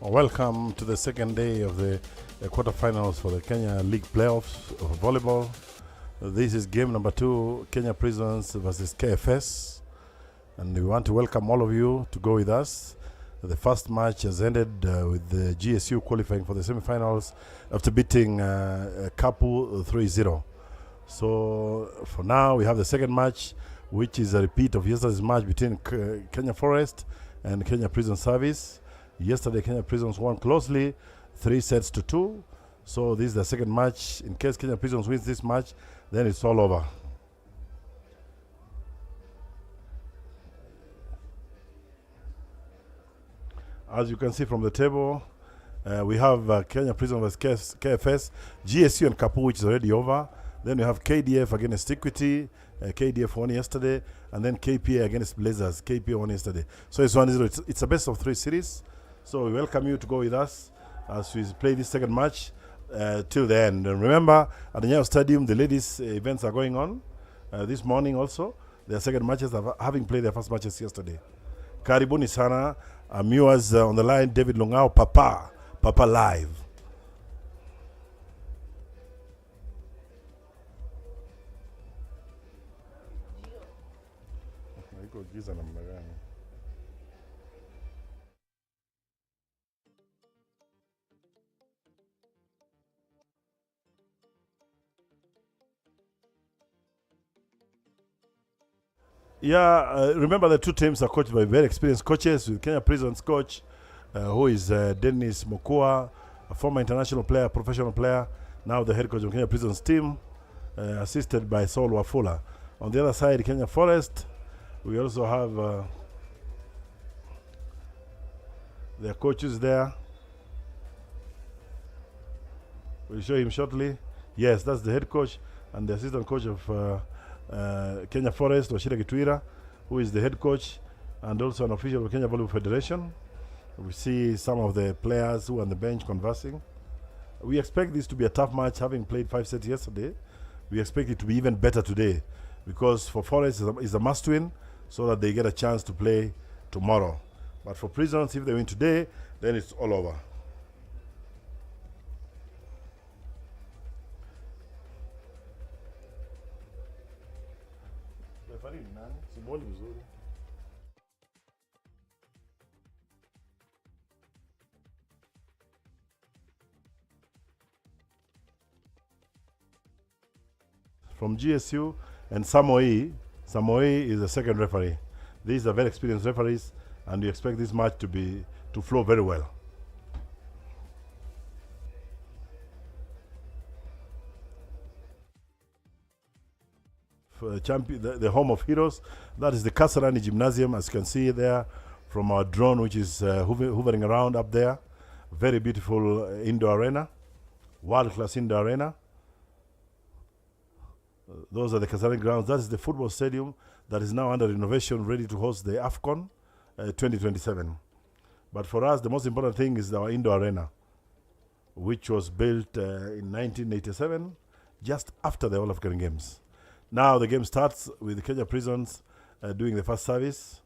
Welcome to the second day of the quarterfinals for the Kenya League Playoffs of volleyball. This is game number 2, Kenya Prisons versus KFS. And we want to welcome all of you to go with us. The first match has ended with the GSU qualifying for the semifinals after beating Kapu 3-0. So for now, we have the second match, which is a repeat of yesterday's match between Kenya Forest and Kenya Prison Service. Yesterday, Kenya Prisons won closely, 3-2. So this is the second match. In case Kenya Prisons wins this match, then it's all over. As you can see from the table, we have Kenya Prisons versus KFS, GSU and Kapu, which is already over. Then we have KDF against Equity. KDF won yesterday, and then KPA against Blazers. KPA won yesterday. So it's 1-0. It's a best of 3 series. So we welcome you to go with us as we play this second match till the end. And remember, at the Nyayo Stadium, the ladies' events are going on this morning also. Their second matches, having played their first matches yesterday. Karibuni sana. Viewers on the line, David Lungao, Papa Live. Remember the two teams are coached by very experienced coaches, with Kenya Prisons coach, who is Dennis Mokua, a former international player, professional player, now the head coach of Kenya Prisons team, assisted by Saul Wafula. On the other side, Kenya Forest, we also have their coaches there. We'll show him shortly. Yes, that's the head coach and the assistant coach of Kenya Forest, Washira Gitwira, who is the head coach and also an official of Kenya Volleyball Federation. We see some of the players who are on the bench conversing. We expect this to be a tough match, having played 5 sets yesterday. We expect it to be even better today, because for Forest is a must win so that they get a chance to play tomorrow. But for Prisons, if they win today, then it's all over. From GSU and Samoei is the second referee. These are very experienced referees, and we expect this match to flow very well. For the home of heroes, that is the KASARANI Gymnasium, as you can see there from our drone, which is hovering around up there. Very beautiful indoor arena, world-class indoor arena. Those are the KASARANI grounds. That is the football stadium that is now under renovation, ready to host the AFCON 2027. But for us, the most important thing is our indoor arena, which was built in 1987, just after the All African Games. Now the game starts with the Kenya Prisons doing the first service,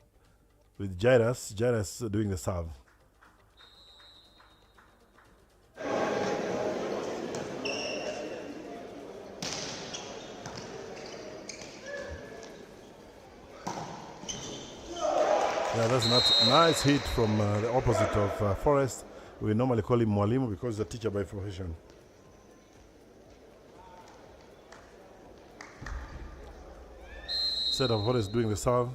with Jairus doing the serve. Yeah, that's a nice hit from the opposite of Forest. We normally call him Mwalimu because he's a teacher by profession. Set of Forest doing the serve.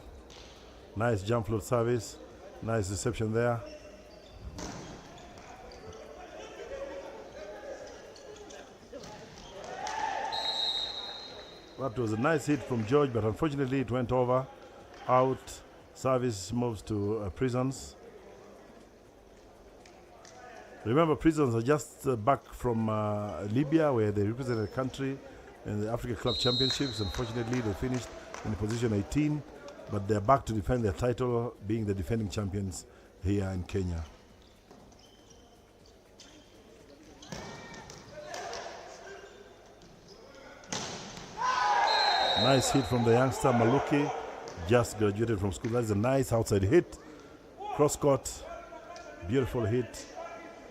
Nice jump float service. Nice reception there. That was a nice hit from George, but unfortunately it went over, out. Service moves to Prisons. Remember, Prisons are just back from Libya, where they represented the country in the Africa Club Championships. Unfortunately, they finished in position 18, but they're back to defend their title, being the defending champions here in Kenya. Nice hit from the youngster Maluki. Just graduated from school. That's a nice outside hit. Cross court. Beautiful hit.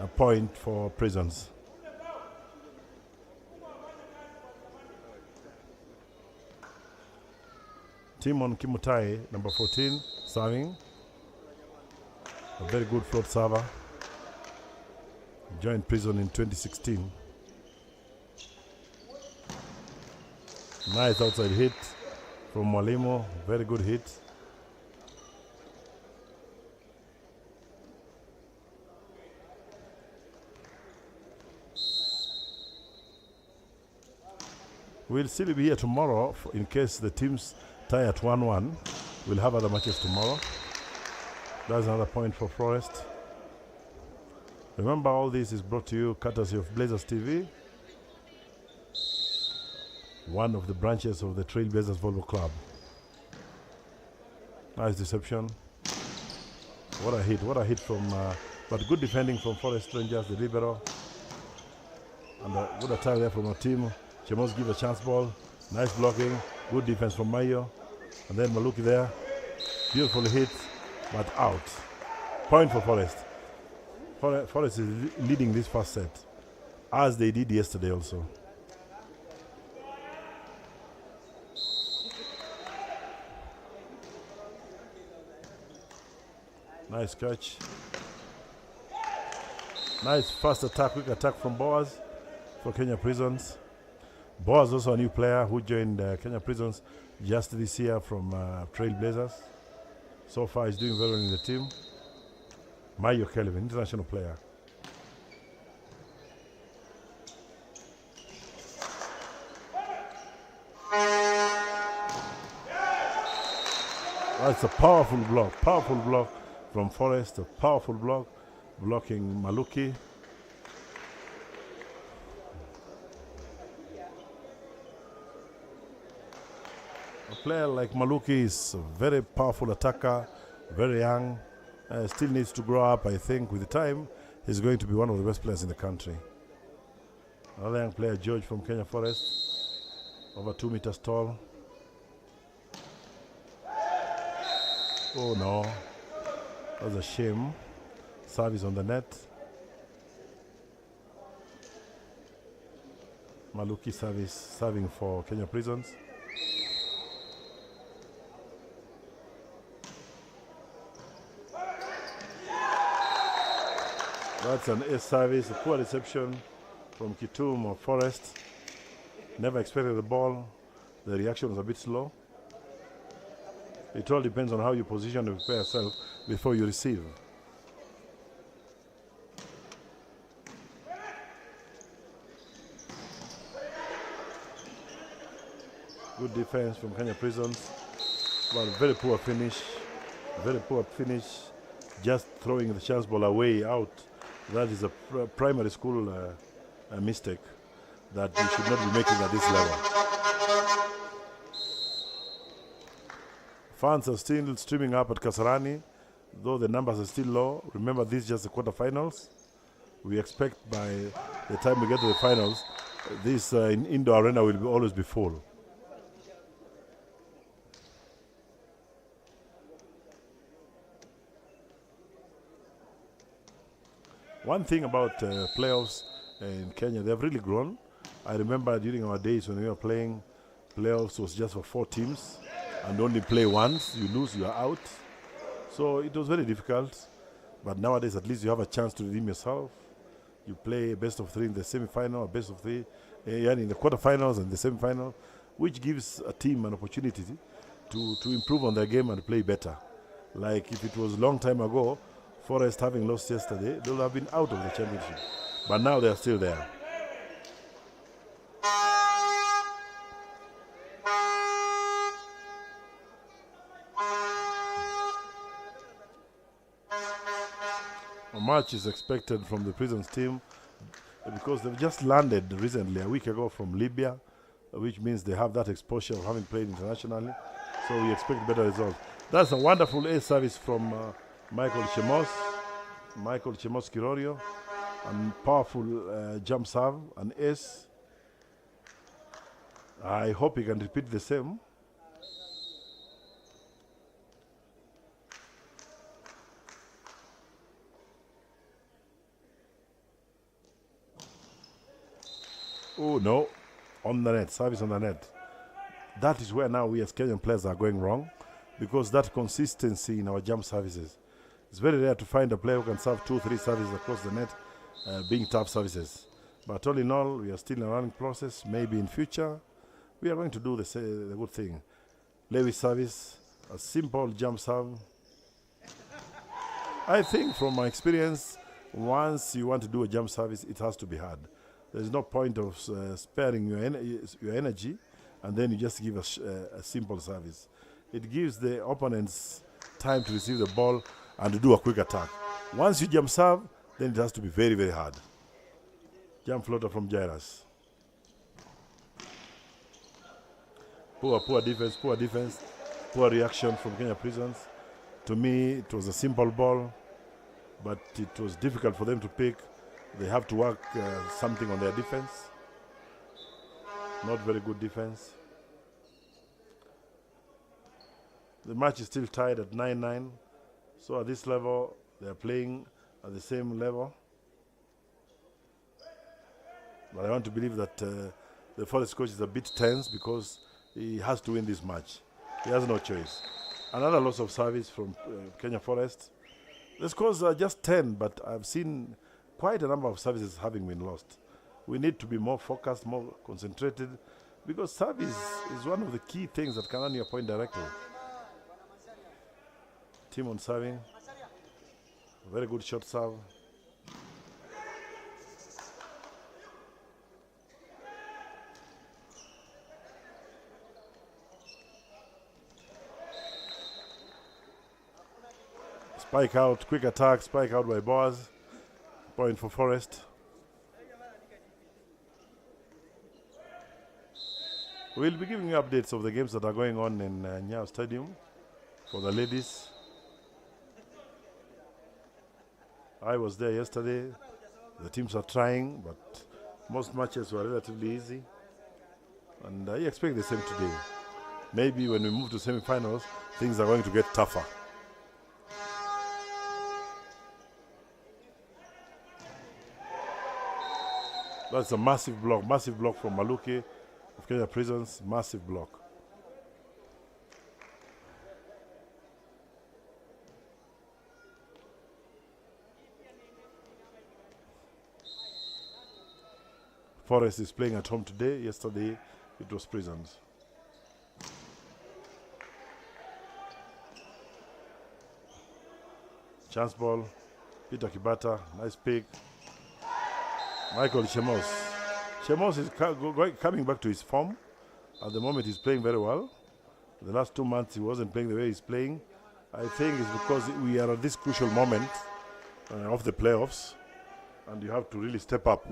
A point for Prisons. Timon Kimutai, number 14, serving. A very good float server. Joined Prison in 2016. Nice outside hit from Mwalimu. Very good hit. We'll still be here tomorrow in case the teams tie at 1-1. We'll have other matches tomorrow. That's another point for Forest. Remember, all this is brought to you courtesy of Blazers TV, one of the branches of the Trailblazers Volleyball Club. Nice deception. What a hit from, but good defending from Forest Rangers, the libero. And a good attack there from our team. Chemos give a chance ball. Nice blocking. Good defense from Mayo. And then Maluki there. Beautiful hit, but out. Point for Forest. Forest is leading this first set, as they did yesterday also. Nice catch. Nice fast attack, quick attack from Boaz for Kenya Prisons. Boaz also a new player who joined Kenya Prisons just this year from Trailblazers. So far he's doing very well in the team. Mayo Kelvin, international player. That's a powerful block from Forest, a powerful block, blocking Maluki. A player like Maluki is a very powerful attacker, very young. Still needs to grow up, I think. With the time, he's going to be one of the best players in the country. Another young player, George from Kenya Forest, over 2 meters tall. Oh no, that's a shame. Service on the net. Maluki serving for Kenya Prisons. That's an ace service, a poor reception from Kitum or Forest. Never expected the ball. The reaction was a bit slow. It all depends on how you position and prepare yourself before you receive. Good defense from Kenya Prisons, but very poor finish. Very poor finish. Just throwing the chance ball away, out. That is a primary school a mistake that you should not be making at this level. Fans are still streaming up at Kasarani, though the numbers are still low. Remember, this is just the quarterfinals. We expect by the time we get to the finals, this indoor arena will always be full. One thing about playoffs in Kenya, they have really grown. I remember during our days when we were playing, playoffs was just for 4 teams and only play once. You lose, you are out. So it was very difficult. But nowadays, at least you have a chance to redeem yourself. You play best of 3 in the semi-final, best of 3 in the quarterfinals and the semi-final, which gives a team an opportunity to improve on their game and play better. Like if it was a long time ago, Forest having lost yesterday, they would have been out of the championship. But now they are still there. A match is expected from the Prisons team because they've just landed recently, a week ago, from Libya, which means they have that exposure of having played internationally. So we expect better results. That's a wonderful ace service from Michael Chemos Kirorio, and powerful jump serve, an ace. I hope he can repeat the same. Oh, no. On the net. Service on the net. That is where now we as Kenyan players are going wrong, because that consistency in our jump services. It's very rare to find a player who can serve 2-3 services across the net, being tough services. But all in all, we are still in a running process. Maybe in future, we are going to do the good thing. Lewis service, a simple jump serve. I think from my experience, once you want to do a jump service, it has to be hard. There's no point of sparing your energy, and then you just give a simple service. It gives the opponents time to receive the ball and to do a quick attack. Once you jump serve, then it has to be very, very hard. Jump floater from Jairus. Poor defense, poor reaction from Kenya Prisons. To me, it was a simple ball, but it was difficult for them to pick. They have to work something on their defense. Not very good defense. The match is still tied at 9-9. So at this level, they are playing at the same level. But I want to believe that the Forest coach is a bit tense because he has to win this match. He has no choice. Another loss of service from Kenya Forest. The scores are just 10, but I've seen quite a number of services having been lost. We need to be more focused, more concentrated, because service is one of the key things that can earn you a point directly. Team on serving. Very good short serve. Spike out, quick attack, spike out by Boaz. Point for Forest. We'll be giving you updates of the games that are going on in Nyao Stadium for the ladies. I was there yesterday. The teams are trying, but most matches were relatively easy. And I expect the same today. Maybe when we move to semi-finals, things are going to get tougher. That's a massive block from Maluki of Kenya Prisons, massive block. Forest is playing at home today. Yesterday, it was Prisons. Chance ball, Peter Kibata, nice pick. Michael Shemos. Shemos is coming back to his form. At the moment, he's playing very well. The last 2 months, he wasn't playing the way he's playing. I think it's because we are at this crucial moment of the playoffs, and you have to really step up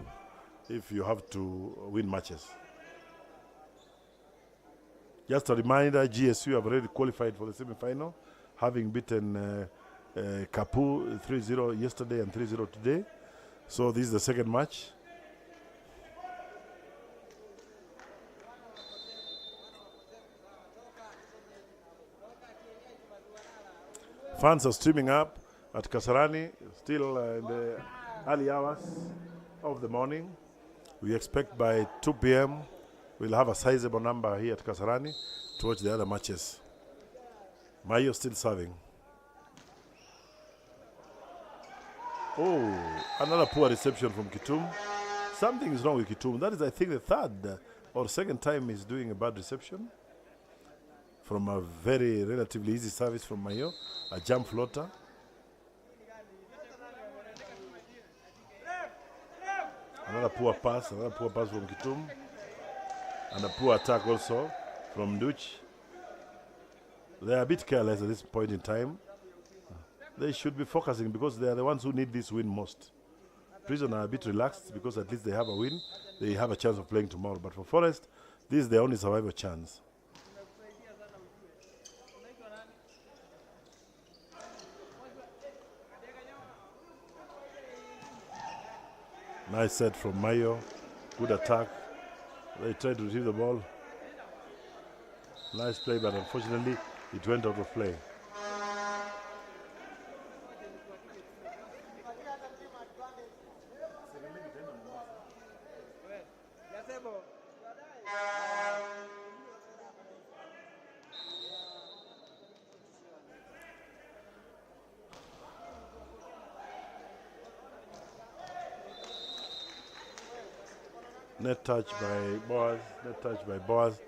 if you have to win matches. Just a reminder, GSU have already qualified for the semi-final, having beaten Kapu 3-0 yesterday and 3-0 today. So this is the second match. Fans are streaming up at Kasarani, still in the early hours of the morning. We expect by 2 p.m. we'll have a sizable number here at Kasarani to watch the other matches. Mayo still serving. Oh, another poor reception from Kitum. Something is wrong with Kitum. That is, I think, the third or second time he's doing a bad reception. From a very relatively easy service from Mayo, a jump floater. Another poor pass from Kitum. And a poor attack also from Duch. They are a bit careless at this point in time. They should be focusing because they are the ones who need this win most. Prison are a bit relaxed because at least they have a win. They have a chance of playing tomorrow. But for Forest, this is their only survival chance. Nice set from Mayo. Good attack. They tried to retrieve the ball. Nice play, but unfortunately, it went out of play. Net touch by Boaz. Net touch by Boaz.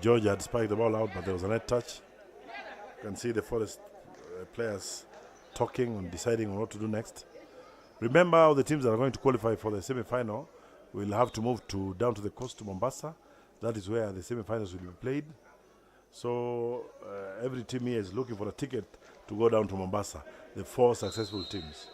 George had spiked the ball out, but there was a net touch. You can see the Forest players talking and deciding on what to do next. Remember, the teams that are going to qualify for the semi-final will have to move down to the coast to Mombasa. That is where the semi-finals will be played. So every team here is looking for a ticket to go down to Mombasa. The 4 successful teams.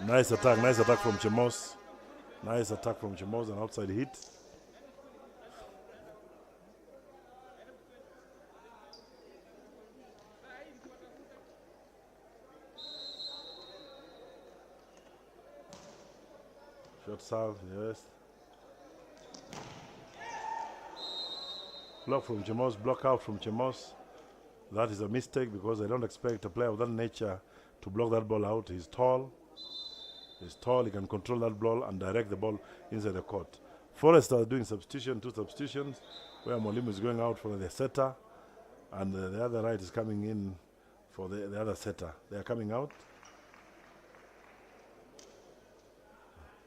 Nice attack from Chemos. Nice attack from Chemos, an outside hit. Short serve, yes. Block from Chemos, block out from Chemos. That is a mistake because I don't expect a player of that nature to block that ball out. He's tall. He's tall, he can control that ball and direct the ball inside the court. Forest are doing substitution, 2 substitutions, where Molimu is going out for the setter, and the other right is coming in for the other setter. They are coming out.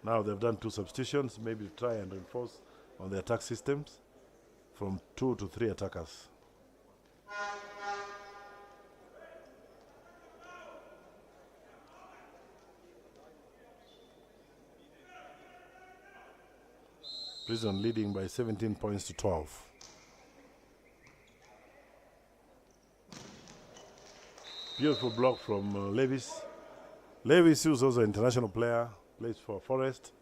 Now they've done 2 substitutions, maybe to try and reinforce on the attack systems from 2 to 3 attackers. Prison leading by 17 points to 12. Beautiful block from Levis. Levis, who's also an international player, plays for Forest.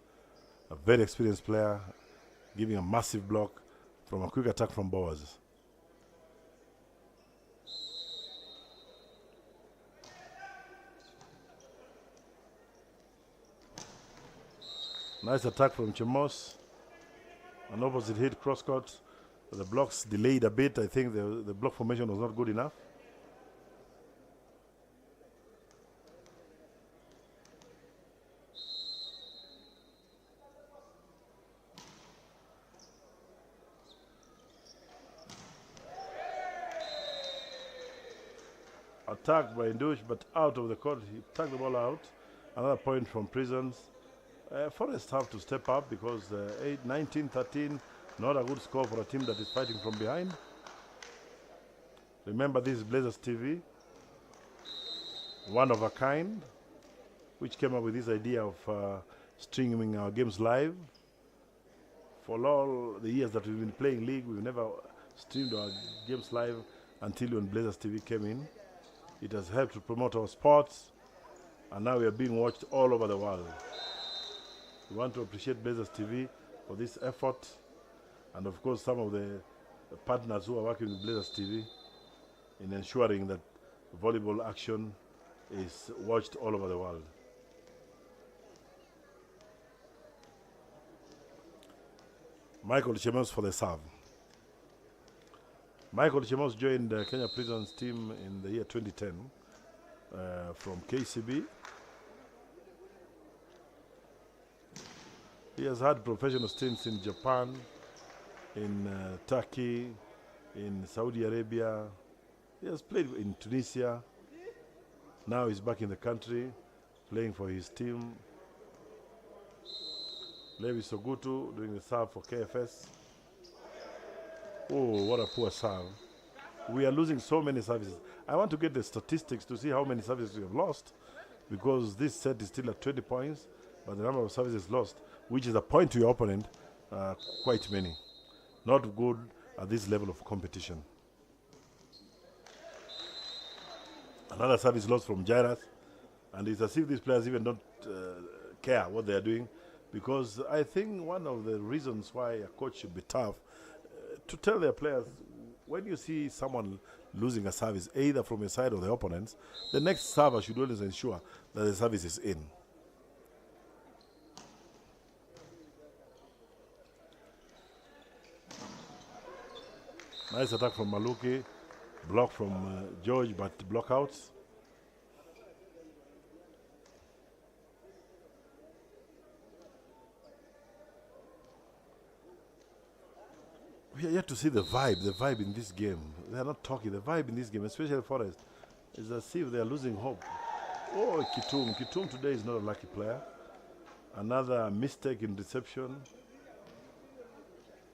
A very experienced player, giving a massive block from a quick attack from Boaz. Nice attack from Chemos. An opposite hit, cross-court. The blocks delayed a bit. I think the block formation was not good enough. Attacked by Ndush, but out of the court. He tugged the ball out. Another point from Prisons. Forest have to step up because 19-13, not a good score for a team that is fighting from behind. Remember, this is Blazers TV, one of a kind, which came up with this idea of streaming our games live. For all the years that we've been playing league, we've never streamed our games live until when Blazers TV came in. It has helped to promote our sports, and now we are being watched all over the world. We want to appreciate Blazers TV for this effort, and of course some of the partners who are working with Blazers TV in ensuring that volleyball action is watched all over the world. Michael Chemos for the serve. Michael Chemos joined the Kenya Prisons team in the year 2010 from KCB. He has had professional stints in Japan, in Turkey, in Saudi Arabia. He has played in Tunisia. Now he's back in the country, playing for his team. Levi Sogutu doing the serve for KFS. Oh, what a poor serve. We are losing so many services. I want to get the statistics to see how many services we have lost, because this set is still at 20 points, but the number of services lost, which is a point to your opponent, quite many. Not good at this level of competition. Another service lost from Jairus, and it's as if these players even don't care what they are doing, because I think one of the reasons why a coach should be tough, to tell their players, when you see someone losing a service, either from your side or the opponents, the next server should always ensure that the service is in. Nice attack from Maluki, block from George, but block outs. We are yet to see the vibe in this game. They are not talking. The vibe in this game, especially Forest, It's as if they are losing hope. Oh, Kitum. Kitum today is not a lucky player. Another mistake in reception.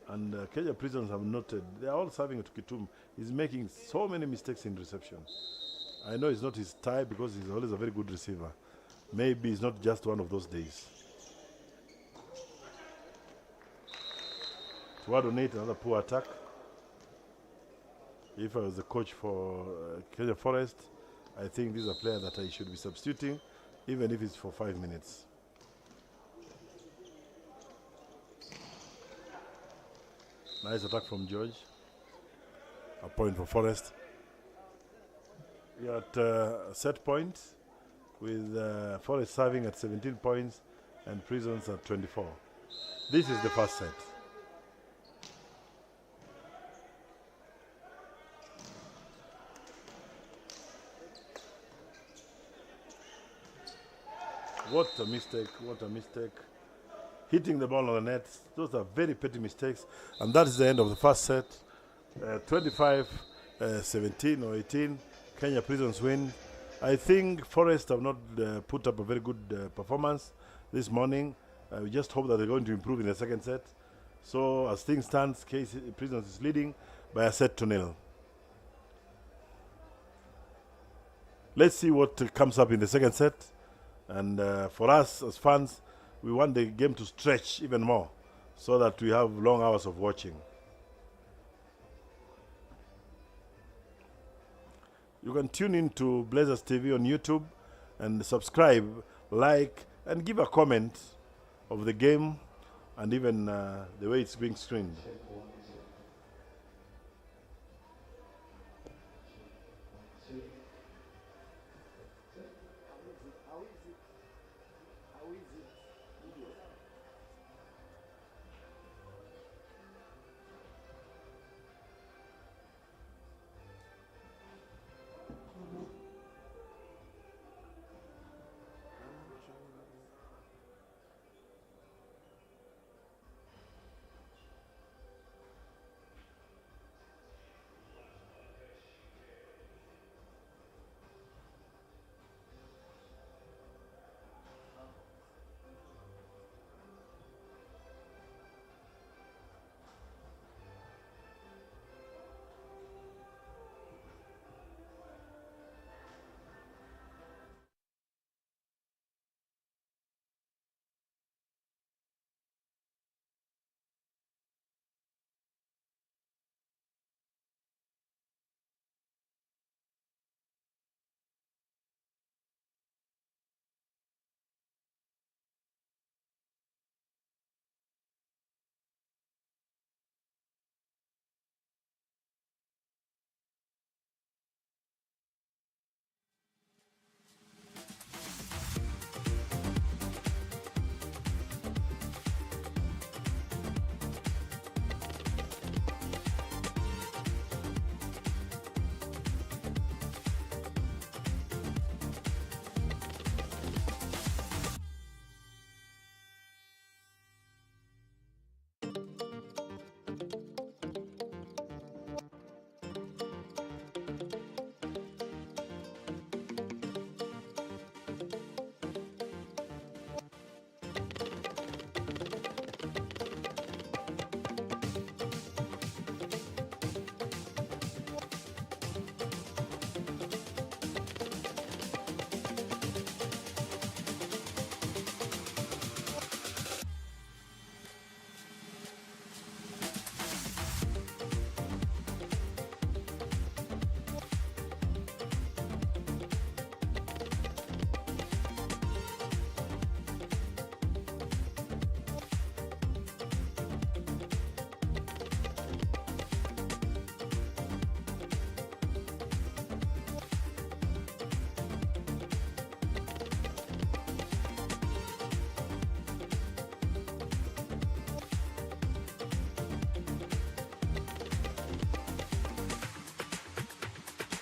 And Kenya Prisons have noted, they are all serving to Kitum. He's making so many mistakes in reception. I know it's not his type because he's always a very good receiver. Maybe it's not just one of those days. To donate another poor attack. If I was the coach for Kenya Forest, I think this is a player that I should be substituting, even if it's for 5 minutes. Nice attack from George. A point for Forest. We are at set point with Forest serving at 17 points and Prisons at 24. This is the first set. What a mistake, what a mistake. Hitting the ball on the net, those are very petty mistakes. And that is the end of the first set. 25-17 or 18, Kenya Prisons win. I think Forest have not put up a very good performance this morning. We just hope that they're going to improve in the second set. So as things stand, Prisons is leading by a set to 0. Let's see what comes up in the second set. And for us as fans, we want the game to stretch even more so that we have long hours of watching. You can tune in to Blazers TV on YouTube and subscribe, like, and give a comment of the game and even the way it's being screened.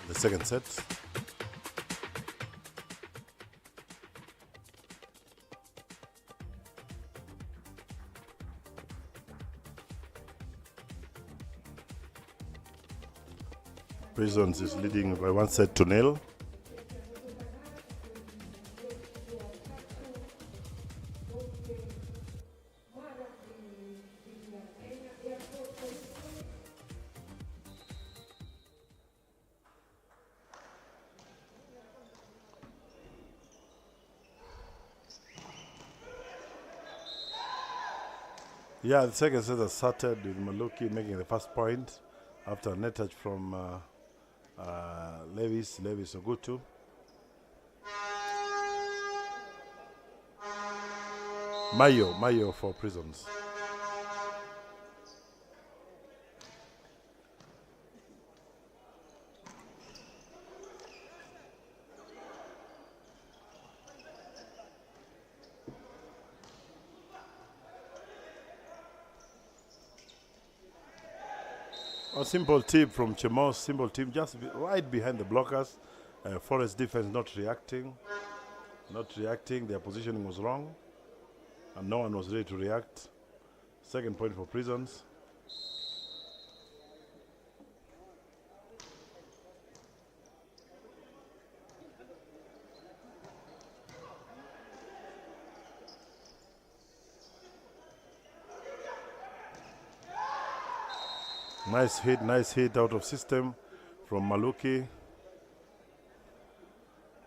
The second set. Prisons is leading by 1 set to 0. Yeah, the second set has started with Maluki making the first point after a net touch from Levis Ogutu. Mayo for Prisons. A simple tip from Chemos, simple tip just right behind the blockers. Forest defense not reacting, their positioning was wrong, and no one was ready to react. Second point for Prisons. Nice hit out of system from Maluki.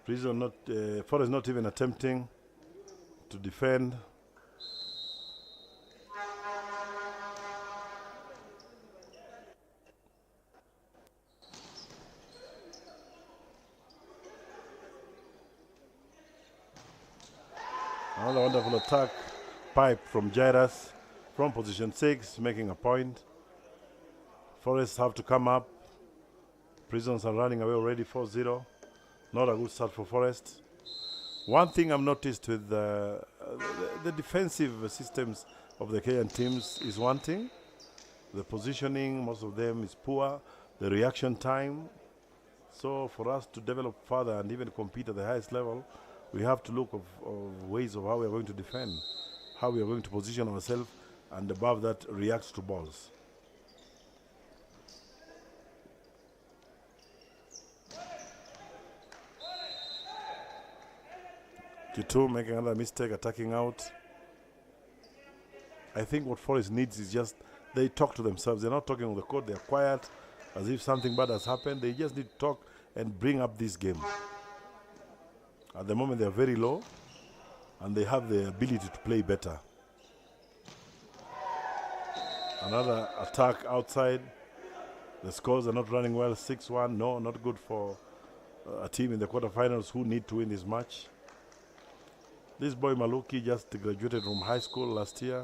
Forest not even attempting to defend. Another wonderful attack, pipe from Jairus from position 6, making a point. Forest have to come up. Prisons are running away already 4-0. Not a good start for Forest. One thing I've noticed with the defensive systems of the Kenyan teams is one thing. The positioning, most of them is poor. The reaction time. So for us to develop further and even compete at the highest level, we have to look of ways of how we are going to defend, how we are going to position ourselves, and above that, react to balls. Kitu making another mistake, attacking out. I think what Forest needs is just they talk to themselves. They're not talking on the court. They're quiet, as if something bad has happened. They just need to talk and bring up this game. At the moment, they're very low, and they have the ability to play better. Another attack outside. The scores are not running well. 6-1. No, not good for a team in the quarterfinals who need to win this match. This boy Maluki just graduated from high school last year,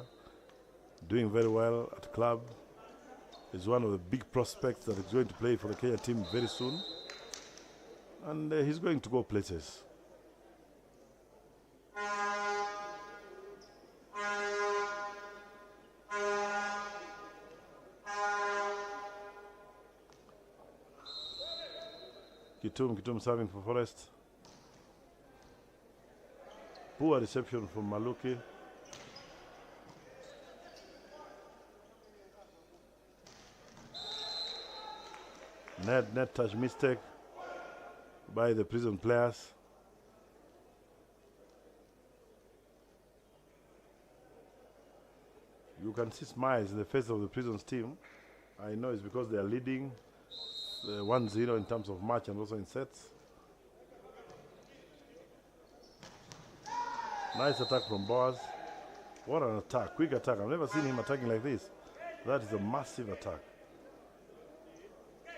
doing very well at club. He's one of the big prospects that is going to play for the Kenya team very soon. And he's going to go places. Kitum serving for Forest. Poor reception from Maluki. Net touch mistake by the Prison players. You can see smiles in the face of the Prisons team. I know it's because they are leading 1-0 in terms of match and also in sets. Nice attack from Boaz. What an attack, quick attack. I've never seen him attacking like this. That is a massive attack.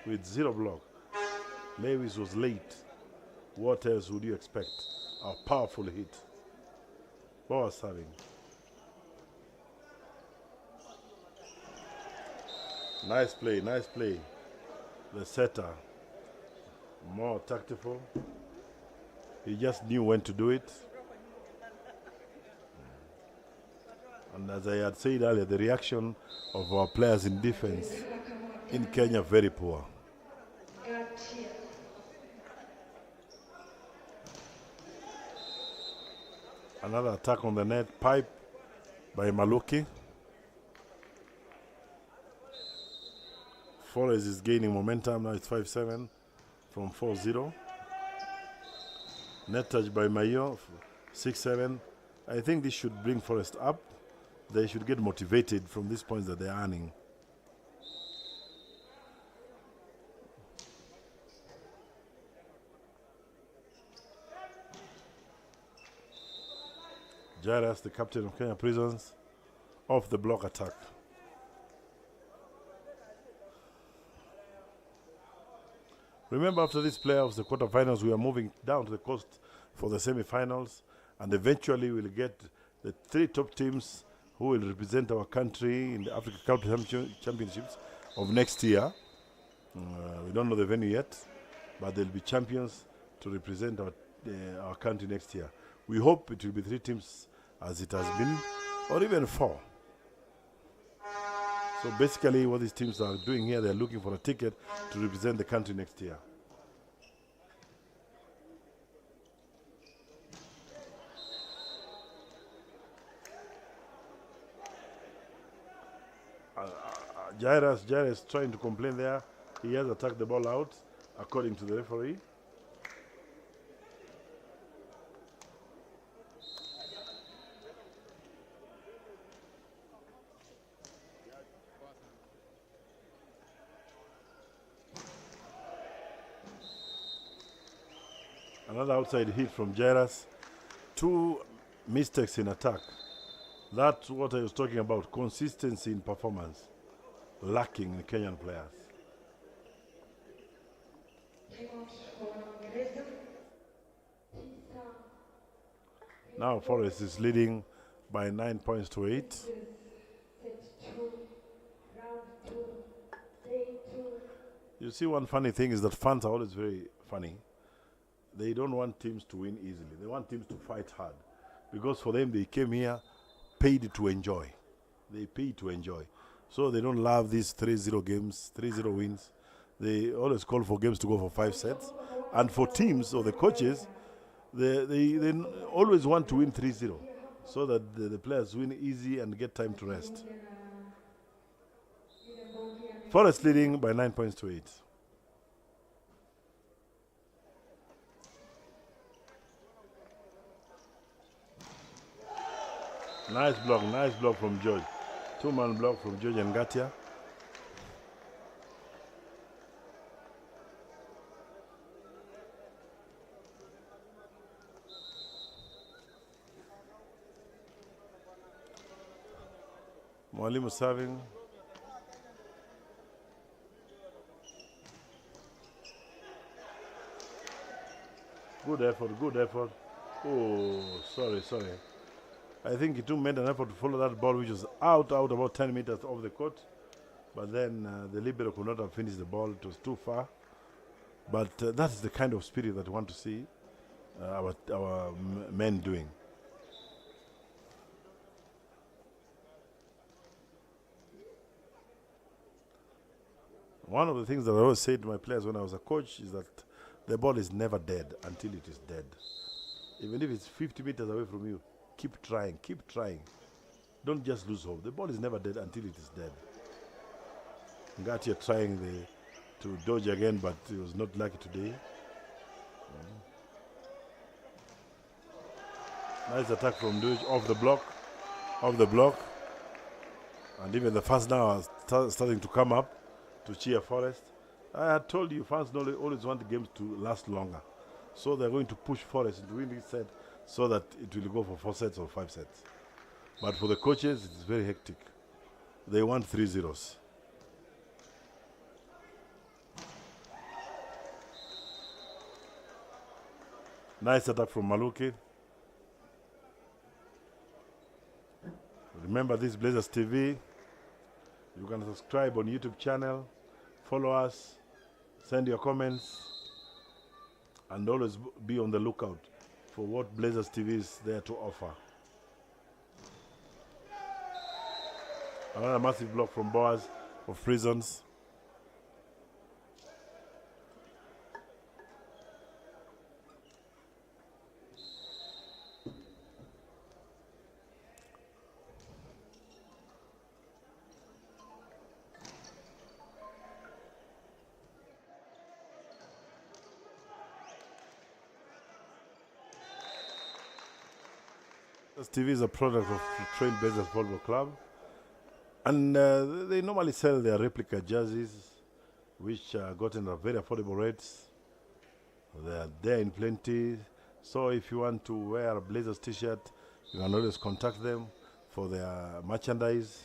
With 0 block. Lewis was late. What else would you expect? A powerful hit. Boaz serving. Nice play. The setter. More tactful. He just knew when to do it. And as I had said earlier, the reaction of our players in defense in Kenya very poor. Another attack on the net, pipe by Maluki. Forest is gaining momentum, now it's 5-7 from 4-0. Net touch by Mayo, 6-7. I think this should bring Forest up. They should get motivated from these points that they're earning. Jairus, the captain of Kenya Prisons, off the block attack. Remember, after these playoffs, the quarterfinals, we are moving down to the coast for the semi-finals, and eventually we'll get the 3 top teams who will represent our country in the Africa Cup Championships of next year. We don't know the venue yet, but they'll be champions to represent our country next year. We hope it will be 3 teams as it has been, or even 4. So basically what these teams are doing here, they're looking for a ticket to represent the country next year. Jairus trying to complain there. He has attacked the ball out, according to the referee. Another outside hit from Jairus. 2 mistakes in attack. That's what I was talking about. Consistency in performance lacking in Kenyan players. Now Forest is leading by 9 points to 8. You see, one funny thing is that fans are always very funny. They don't want teams to win easily. They want teams to fight hard. Because for them, they came here paid to enjoy. They pay to enjoy. So they don't love these 3-0 games, 3-0 wins. They always call for games to go for 5 sets. And for teams or the coaches, they always want to win 3-0 so that the players win easy and get time to rest. Forest leading by 9 points to 8. Nice block from George. 2-man block from George and Gatia. Mwalimu serving. Good effort. Oh, sorry. I think he too made an effort to follow that ball, which was out about 10 meters off the court. But then the libero could not have finished the ball. It was too far. But that is the kind of spirit that we want to see our men doing. One of the things that I always say to my players when I was a coach is that the ball is never dead until it is dead. Even if it's 50 meters away from you, keep trying. Don't just lose hope. The ball is never dead until it is dead. Ngatia trying to dodge again, but he was not lucky today. Nice attack from Dodge off the block. And even the fans now are starting to come up to cheer Forest. I had told you, fans always want the games to last longer. So they're going to push Forest into winning set so that it will go for 4 sets or 5 sets. But for the coaches, it's very hectic. They want 3-0s. Nice attack from Maluki. Remember, this Blazers TV. You can subscribe on YouTube channel, follow us, send your comments, and always be on the lookout for what Blazers TV is there to offer. Another massive block from Boaz of Prisons. This TV is a product of the Trail Blazers Volleyball Club, and they normally sell their replica jerseys, which are gotten at very affordable rates. They are there in plenty. So if you want to wear a Blazers t-shirt, you can always contact them. for their merchandise.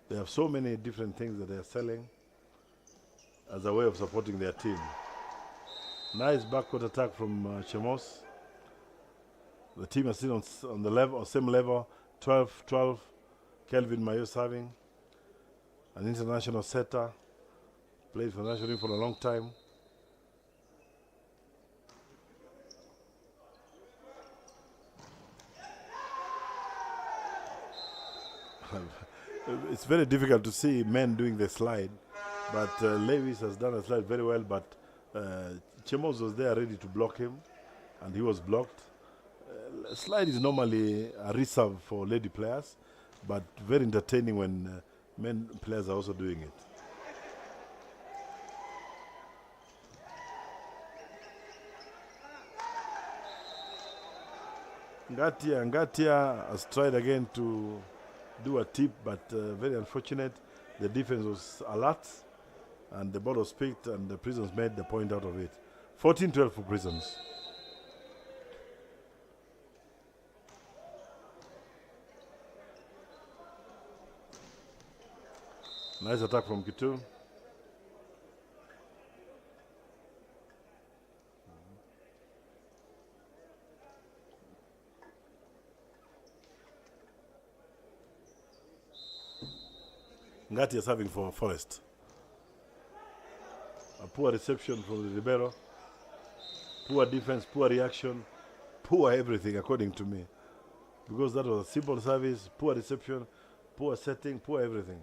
They have so many different things that they are selling as a way of supporting their team. Nice backcourt attack from Chemos. The team is still on the level, or same level, 12-12. Kelvin Mayo serving. An international setter. Played for the national team for a long time. It's very difficult to see men doing the slide, but Lewis has done a slide very well, but Chemos was there ready to block him, and he was blocked. Slide is normally a reserve for lady players, but very entertaining when men players are also doing it. Ngatia has tried again to do a tip, but very unfortunate. The defense was alert, and the ball was picked, and the Prisons made the point out of it. 14-12 for Prisons. Nice attack from Kitu. Ngati is having for Forest. A poor reception from the libero. Poor defense, poor reaction, poor everything according to me. Because that was a simple service, poor reception, poor setting, poor everything.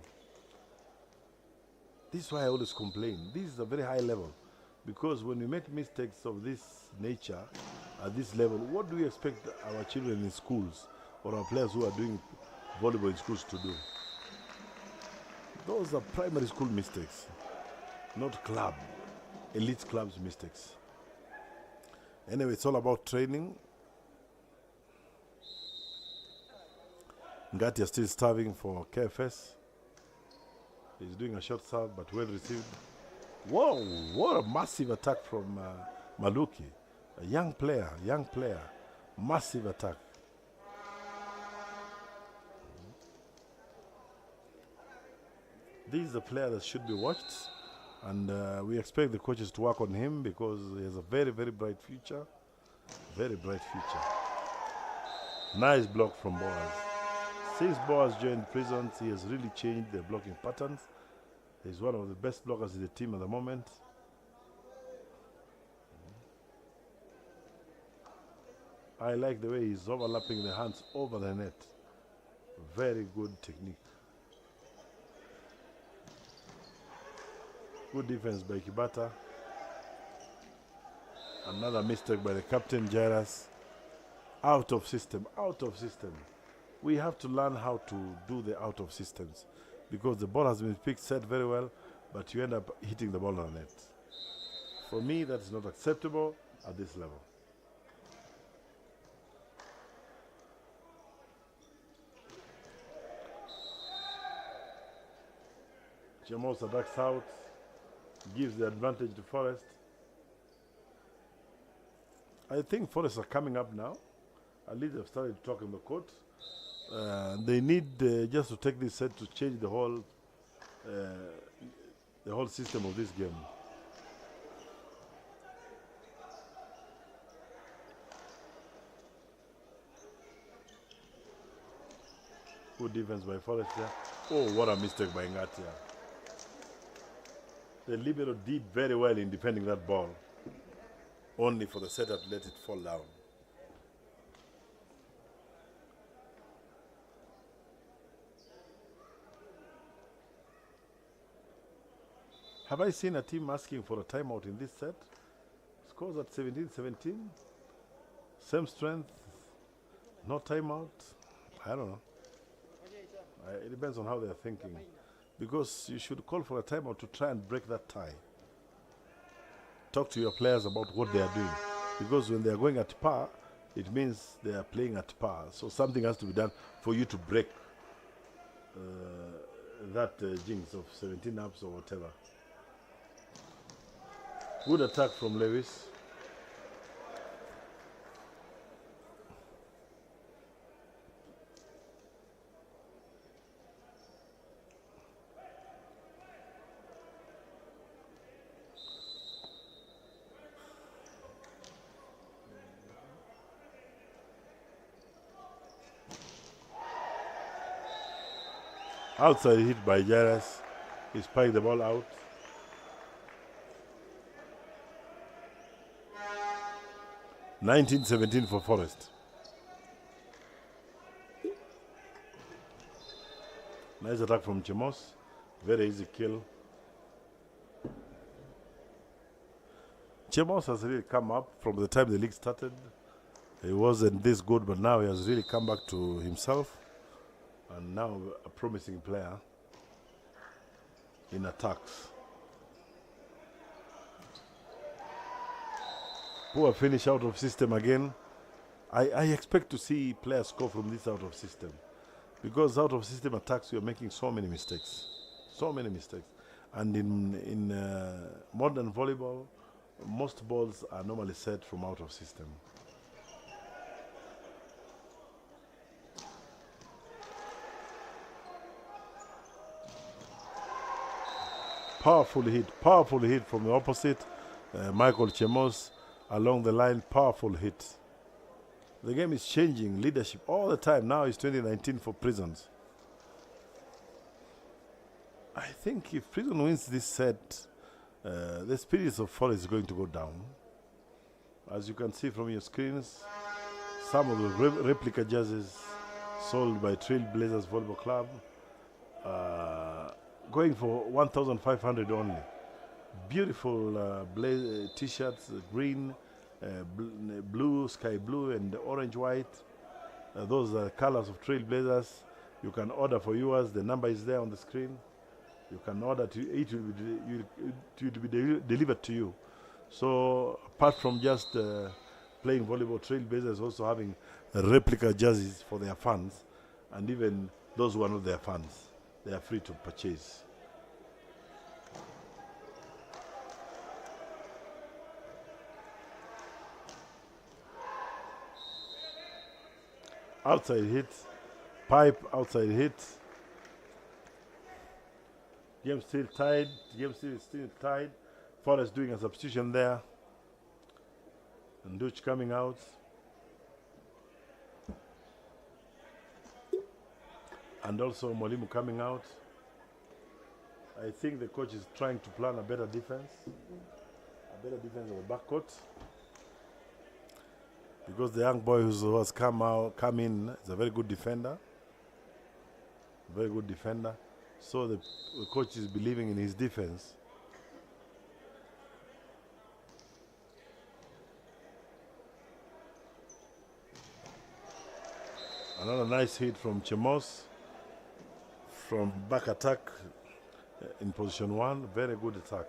This is why I always complain. This is a very high level. Because when we make mistakes of this nature, at this level, what do we expect our children in schools or our players who are doing volleyball in schools to do? Those are primary school mistakes, not club, elite clubs mistakes. Anyway, it's all about training. Ngati is still starving for KFS. He's doing a short serve, but well received. Whoa, what a massive attack from Maluki. A young player, massive attack. This is a player that should be watched, and we expect the coaches to work on him because he has a very, very bright future. Very bright future. Nice block from Boaz. Since Boaz joined Prisons, he has really changed the blocking patterns. He's one of the best blockers in the team at the moment. I like the way he's overlapping the hands over the net. Very good technique. Good defense by Kibata. Another mistake by the captain, Jairus. Out of system, out of system. We have to learn how to do the out of systems because the ball has been picked, set very well, but you end up hitting the ball on the net. For me, that's not acceptable at this level. Jamosa backs out, gives the advantage to Forest. I think Forest are coming up now. At least they've started to talk in the court. They need just to take this set to change the whole system of this game. Good defense by Forest there. Oh, what a mistake by Ngatia. The libero did very well in defending that ball, only for the setter to let it fall down. Have I seen a team asking for a timeout in this set? Scores at 17-17. Same strength. No timeout. I don't know. It depends on how they're thinking. Because you should call for a timeout to try and break that tie. Talk to your players about what they are doing. Because when they are going at par, it means they are playing at par. So something has to be done for you to break that jinx of 17 ups or whatever. Good attack from Lewis. Outside hit by Jairus. He spiked the ball out. (19-17) for Forest. Nice attack from Chemos. Very easy kill. Chemos has really come up from the time the league started. He wasn't this good, but now he has really come back to himself. And now a promising player in attacks. Poor finish out of system again. I expect to see players score from this out of system. Because out of system attacks, you are making so many mistakes. So many mistakes. And in modern volleyball, most balls are normally set from out of system. Powerful hit from the opposite. Michael Chemos along the line, powerful hit. The game is changing leadership all the time. Now it's 2019 for Prisons. I think if Prison wins this set, the spirits of Forest is going to go down. As you can see from your screens, some of the replica jerseys sold by Trailblazers Volleyball Club going for 1,500 only. Beautiful t-shirts, green, blue, sky blue, and orange white. Those are colors of Trailblazers. You can order for yours. The number is there on the screen. You can order it will be delivered to you. So apart from just playing volleyball, Trailblazers also having replica jerseys for their fans, and even those who are not their fans, they are free to purchase. Outside hit, pipe, outside hit. Game still tied. Game still tied. Forest doing a substitution there. And Duch coming out. And also Molimu coming out. I think the coach is trying to plan a better defense. A better defense of the backcourt. Because the young boy who has come in is a very good defender. Very good defender. So the coach is believing in his defense. Another nice hit from Chemos. From back attack in position 1. Very good attack.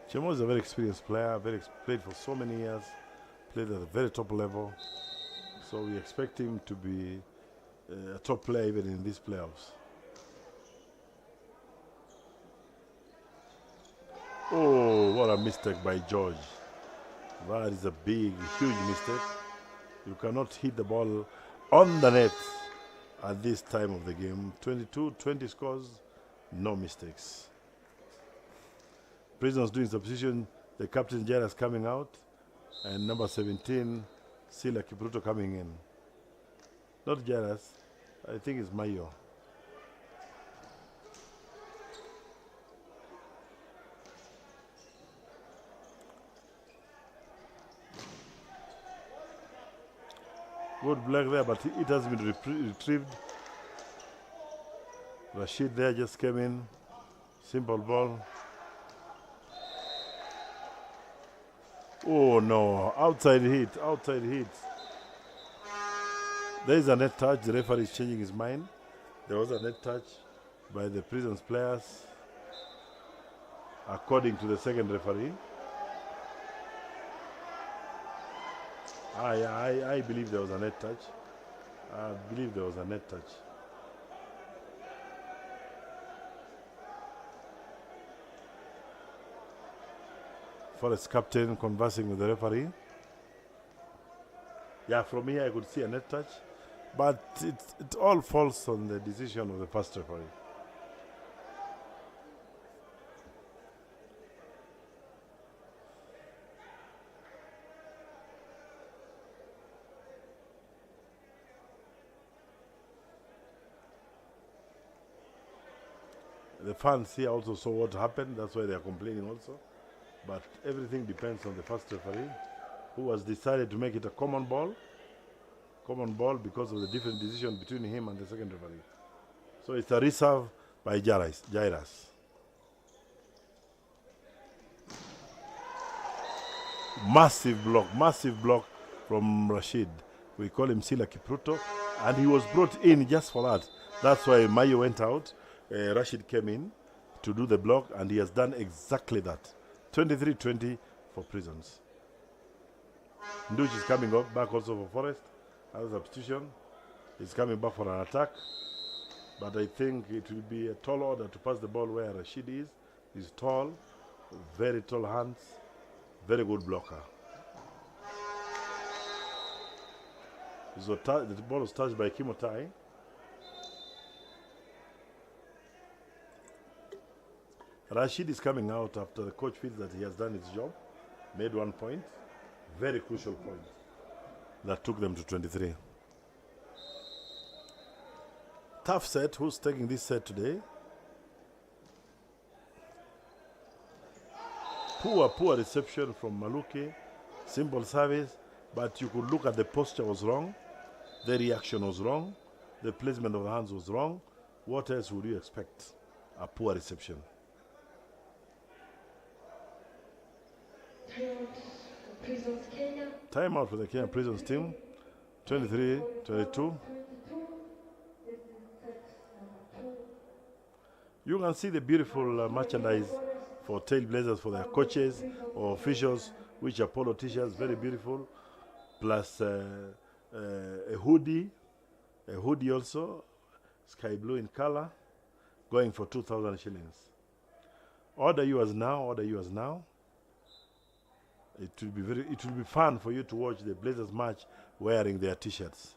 Chemos is a very experienced player, played for so many years, played at a very top level. So we expect him to be a top player even in these playoffs. Oh, what a mistake by George. That is a big, huge mistake. You cannot hit the ball on the net at this time of the game. 22-20 scores, no mistakes. Prisons doing substitution, the captain Jairus coming out, and number 17, Sila Kipruto coming in. Not Jairus, I think it's Mayo. Good block there, but it has been retrieved. Rashid there just came in. Simple ball. Oh no, outside hit. There is a net touch. The referee is changing his mind. There was a net touch by the Prisons players, according to the second referee. I believe there was a net touch. Forest captain conversing with the referee. Yeah, from here I could see a net touch, but it all falls on the decision of the first referee. The fans here also saw what happened. That's why they are complaining also. But everything depends on the first referee, who has decided to make it a common ball because of the different decision between him and the second referee. So it's a reserve by Jairus. Massive block from Rashid. We call him Sila Kipruto, and he was brought in just for that. That's why Mayo went out. Rashid came in to do the block, and he has done exactly that. 23-20 for Prisons. Nduch is coming up back also for Forest. As a substitution, he's coming back for an attack. But I think it will be a tall order to pass the ball where Rashid is. He's tall, very tall hands, very good blocker. So the ball was touched by Kimotai. Rashid is coming out after the coach feels that he has done his job, made 1 point, very crucial point, that took them to 23. Tough set. Who's taking this set today? Poor reception from Maluki. Simple service, but you could look at the posture was wrong, the reaction was wrong, the placement of the hands was wrong. What else would you expect? A poor reception. Time out for the Kenya Prisons team. 23-22. You can see the beautiful merchandise for Tailblazers for their coaches or officials, which are polo t-shirts, very beautiful, plus a hoodie also, sky blue in color, going for 2,000 shillings. Order yours now. It will be fun for you to watch the Blazers match wearing their t-shirts.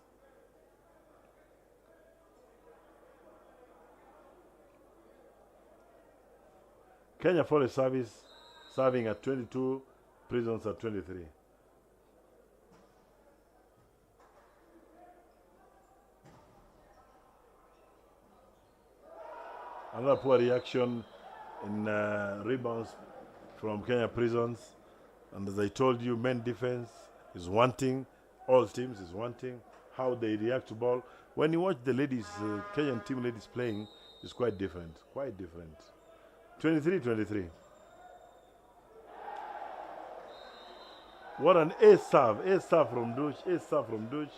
Kenya Forest service serving at 22, Prisons at 23. Another poor reaction in rebounds from Kenya Prisons. And as I told you, men defense is wanting, all teams is wanting, how they react to ball. When you watch the ladies, Kenyan team ladies playing, it's quite different, 23-23. What an ace serve from Duch.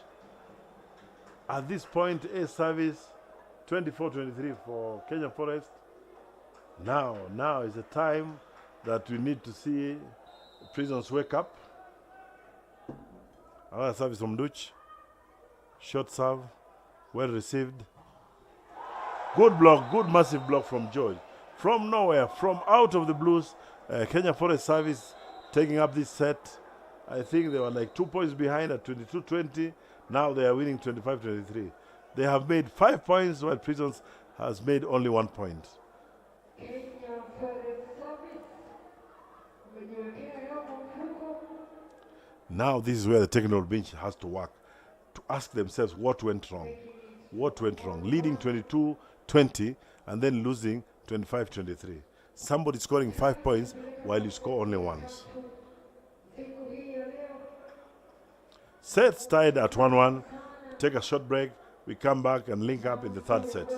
At this point, ace service, 24-23 for Kenya Forest. Now is the time that we need to see Prisons wake up. Another service from Duch. Short serve, well received. Good block, good massive block from George. From nowhere, from out of the blues, Kenya Forest service taking up this set. I think they were like 2 points behind at 22-20. Now they are winning 25-23. They have made 5 points while Prisons has made only 1 point. Now this is where the technical bench has to work, to ask themselves what went wrong. Leading 22-20 and then losing 25-23. Somebody scoring 5 points while you score only once. Sets tied at 1-1. Take a short break. We come back and link up in the third set.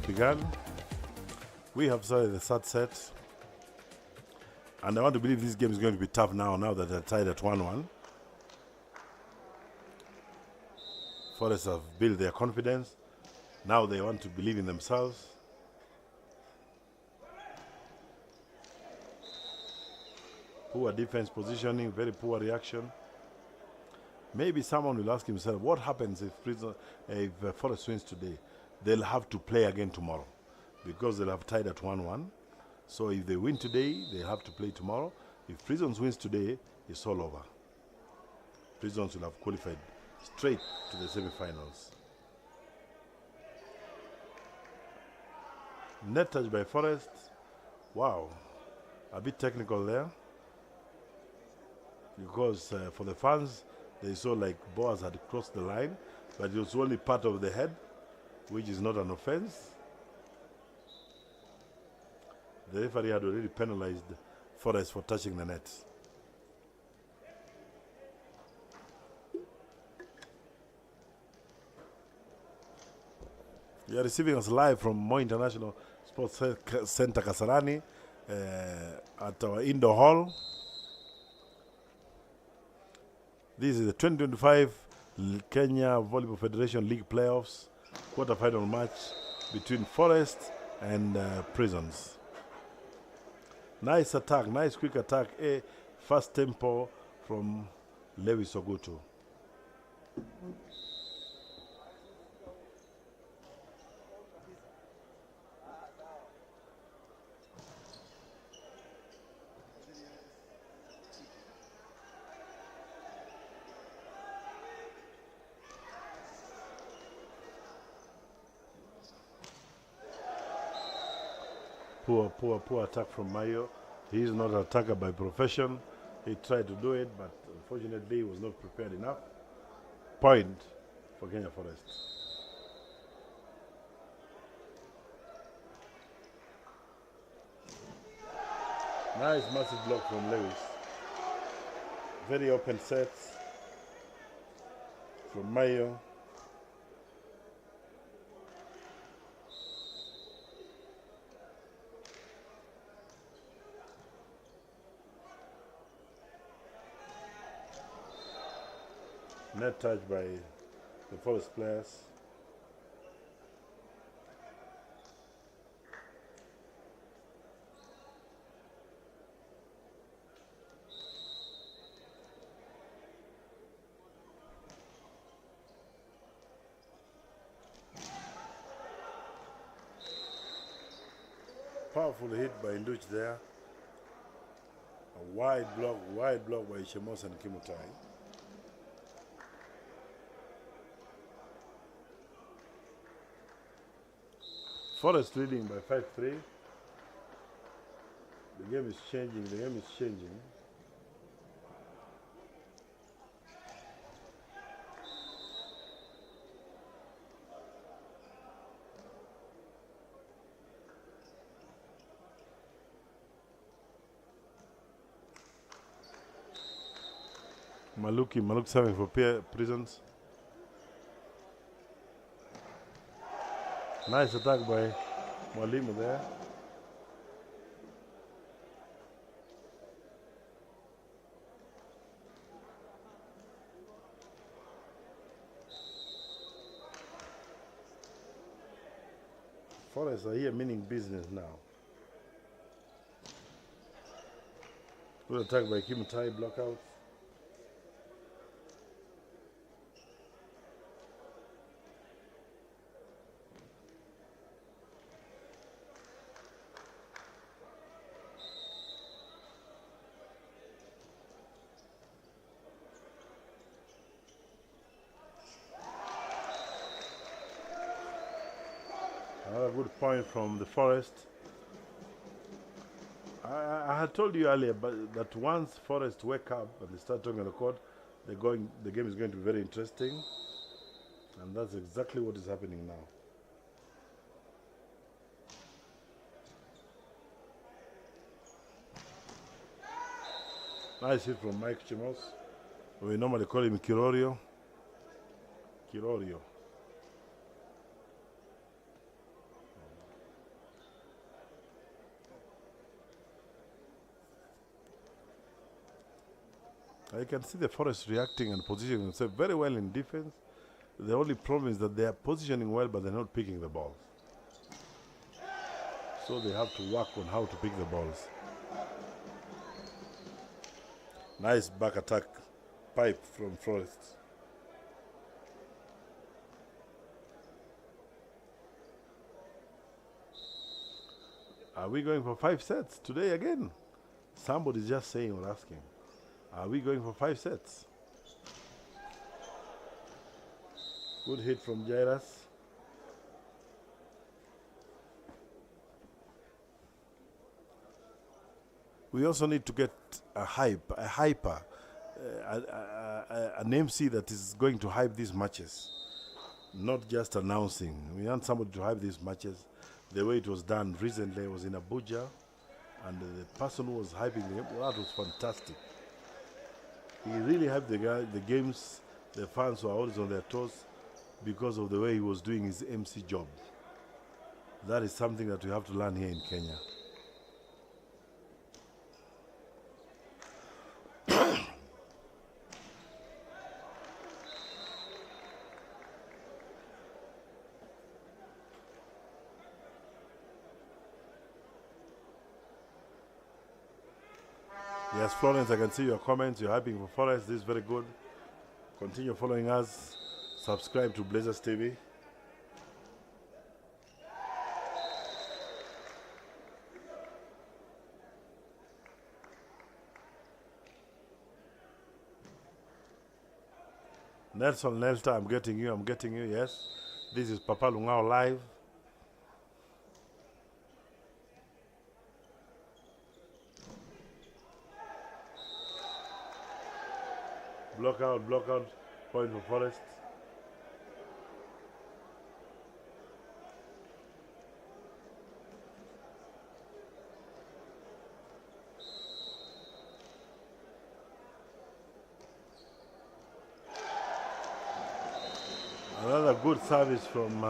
begun. We have started the third set. And I want to believe this game is going to be tough now that they're tied at 1-1. Forest have built their confidence. Now they want to believe in themselves. Poor defense positioning, very poor reaction. Maybe someone will ask himself, what happens if Forest wins today? They'll have to play again tomorrow because they'll have tied at 1-1. So if they win today, they have to play tomorrow. If Prisons wins today, it's all over. Prisons will have qualified straight to the semi-finals. Net touch by Forest. Wow, a bit technical there. Because for the fans, they saw like Boaz had crossed the line, but it was only part of the head, which is not an offense. The referee had already penalized Forest for touching the net. You are receiving us live from Moi International Sports Center, Kasarani, at our indoor hall. This is the 2025 Kenya Volleyball Federation League Playoffs quarter-final match between Forest and Prisons. Nice attack, nice quick attack. A fast tempo from Lewis Ogutu. Poor attack from Mayo. He is not an attacker by profession. He tried to do it, but unfortunately he was not prepared enough. Point for Kenya Forest. Nice massive block from Lewis. Very open sets from Mayo. Net touch by the Forest players. Powerful hit by Nduch there. A wide block by Shemos and Kimutai. Forest leading by 5-3. The game is changing. Maluk serving for Prisons. Nice attack by Mwalimu there. Forest are here meaning business now. Good attack by Kimutai, blockout. Another good point from the Forest. I had told you earlier that once Forest wake up and they start talking on the court, the game is going to be very interesting. And that's exactly what is happening now. Nice hit from Mike Chimos. We normally call him Kirorio. I can see the Forest reacting and positioning themselves very well in defense. The only problem is that they are positioning well, but they're not picking the balls. So they have to work on how to pick the balls. Nice back attack pipe from Forest. Are we going for 5 sets today again? Somebody's just saying or asking. Are we going for 5 sets? Good hit from Jairus. We also need to get a hyper, an MC that is going to hype these matches, not just announcing. We want somebody to hype these matches. The way it was done recently was in Abuja, and the person who was hyping them, that was fantastic. He really hyped the games. The fans were always on their toes because of the way he was doing his MC job. That is something that we have to learn here in Kenya. Yes, Florence, I can see your comments. You're hyping for Forest. This is very good. Continue following us. Subscribe to Blazers TV. Nelson Nelta, I'm getting you, yes. This is Papa Lungao live. Block out, point for Forest. Another good service from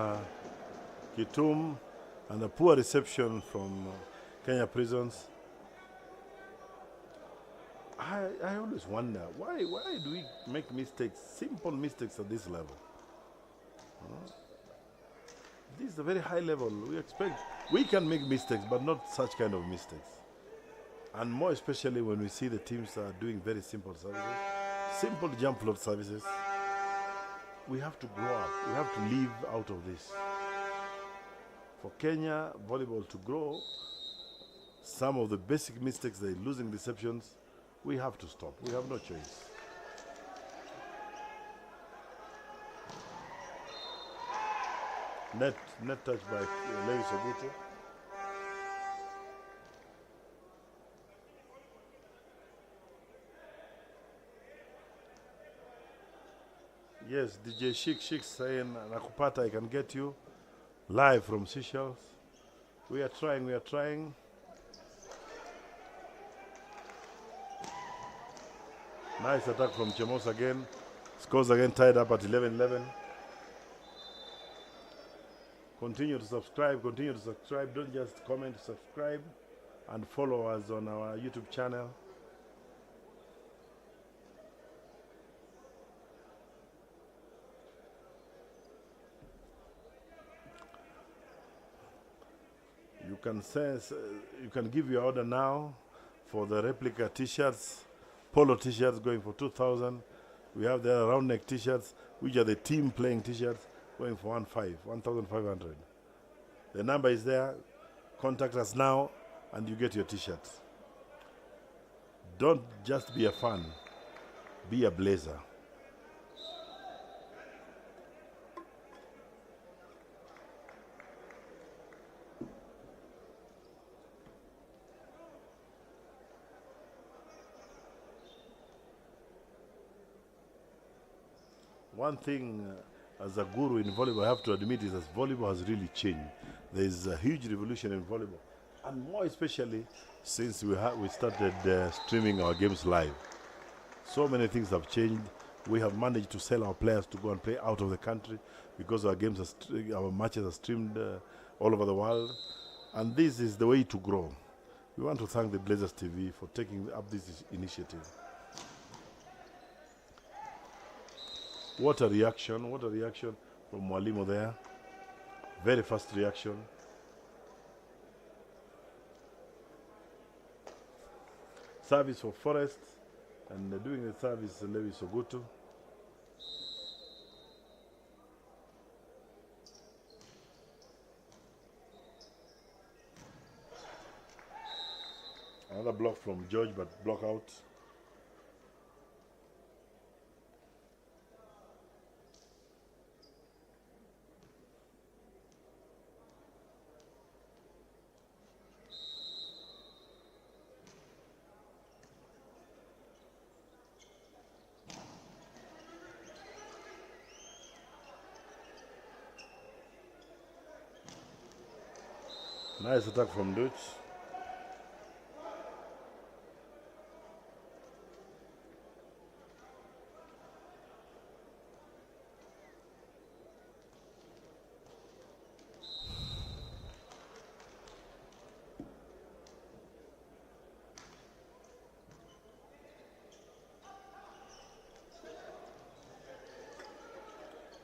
Kitum, and a poor reception from Kenya Prisons. I always wonder, why do we make mistakes, simple mistakes at this level? This is a very high level. We can make mistakes, but not such kind of mistakes. And more especially when we see the teams are doing very simple services, simple jump float services. We have to grow up. We have to live out of this. For Kenya volleyball to grow, some of the basic mistakes, they're losing receptions, we have to stop. We have no choice. Net touch by Lewis Ogutu. Yes, DJ Chic saying, Nakupata, I can get you live from Seychelles. We are trying. Nice attack from Chemos again. Scores again tied up at 11-11. Continue to subscribe. Don't just comment, subscribe and follow us on our YouTube channel. You can give your order now for the replica t-shirts, polo t-shirts going for 2,000. We have the round neck t-shirts, which are the team playing t-shirts, going for 1,500. The number is there. Contact us now and you get your t-shirts. Don't just be a fan, be a blazer. One thing as a guru in volleyball I have to admit is that volleyball has really changed. There is a huge revolution in volleyball, and more especially since we started streaming our games live. So many things have changed. We have managed to sell our players to go and play out of the country because our matches are streamed all over the world, and this is the way to grow. We want to thank the Blazers TV for taking up this initiative. What a reaction from Mwalimu there. Very fast reaction. Service for Forest, and doing the service, Levi Sogutu. Another block from George, but block out. Nice attack from Dutch.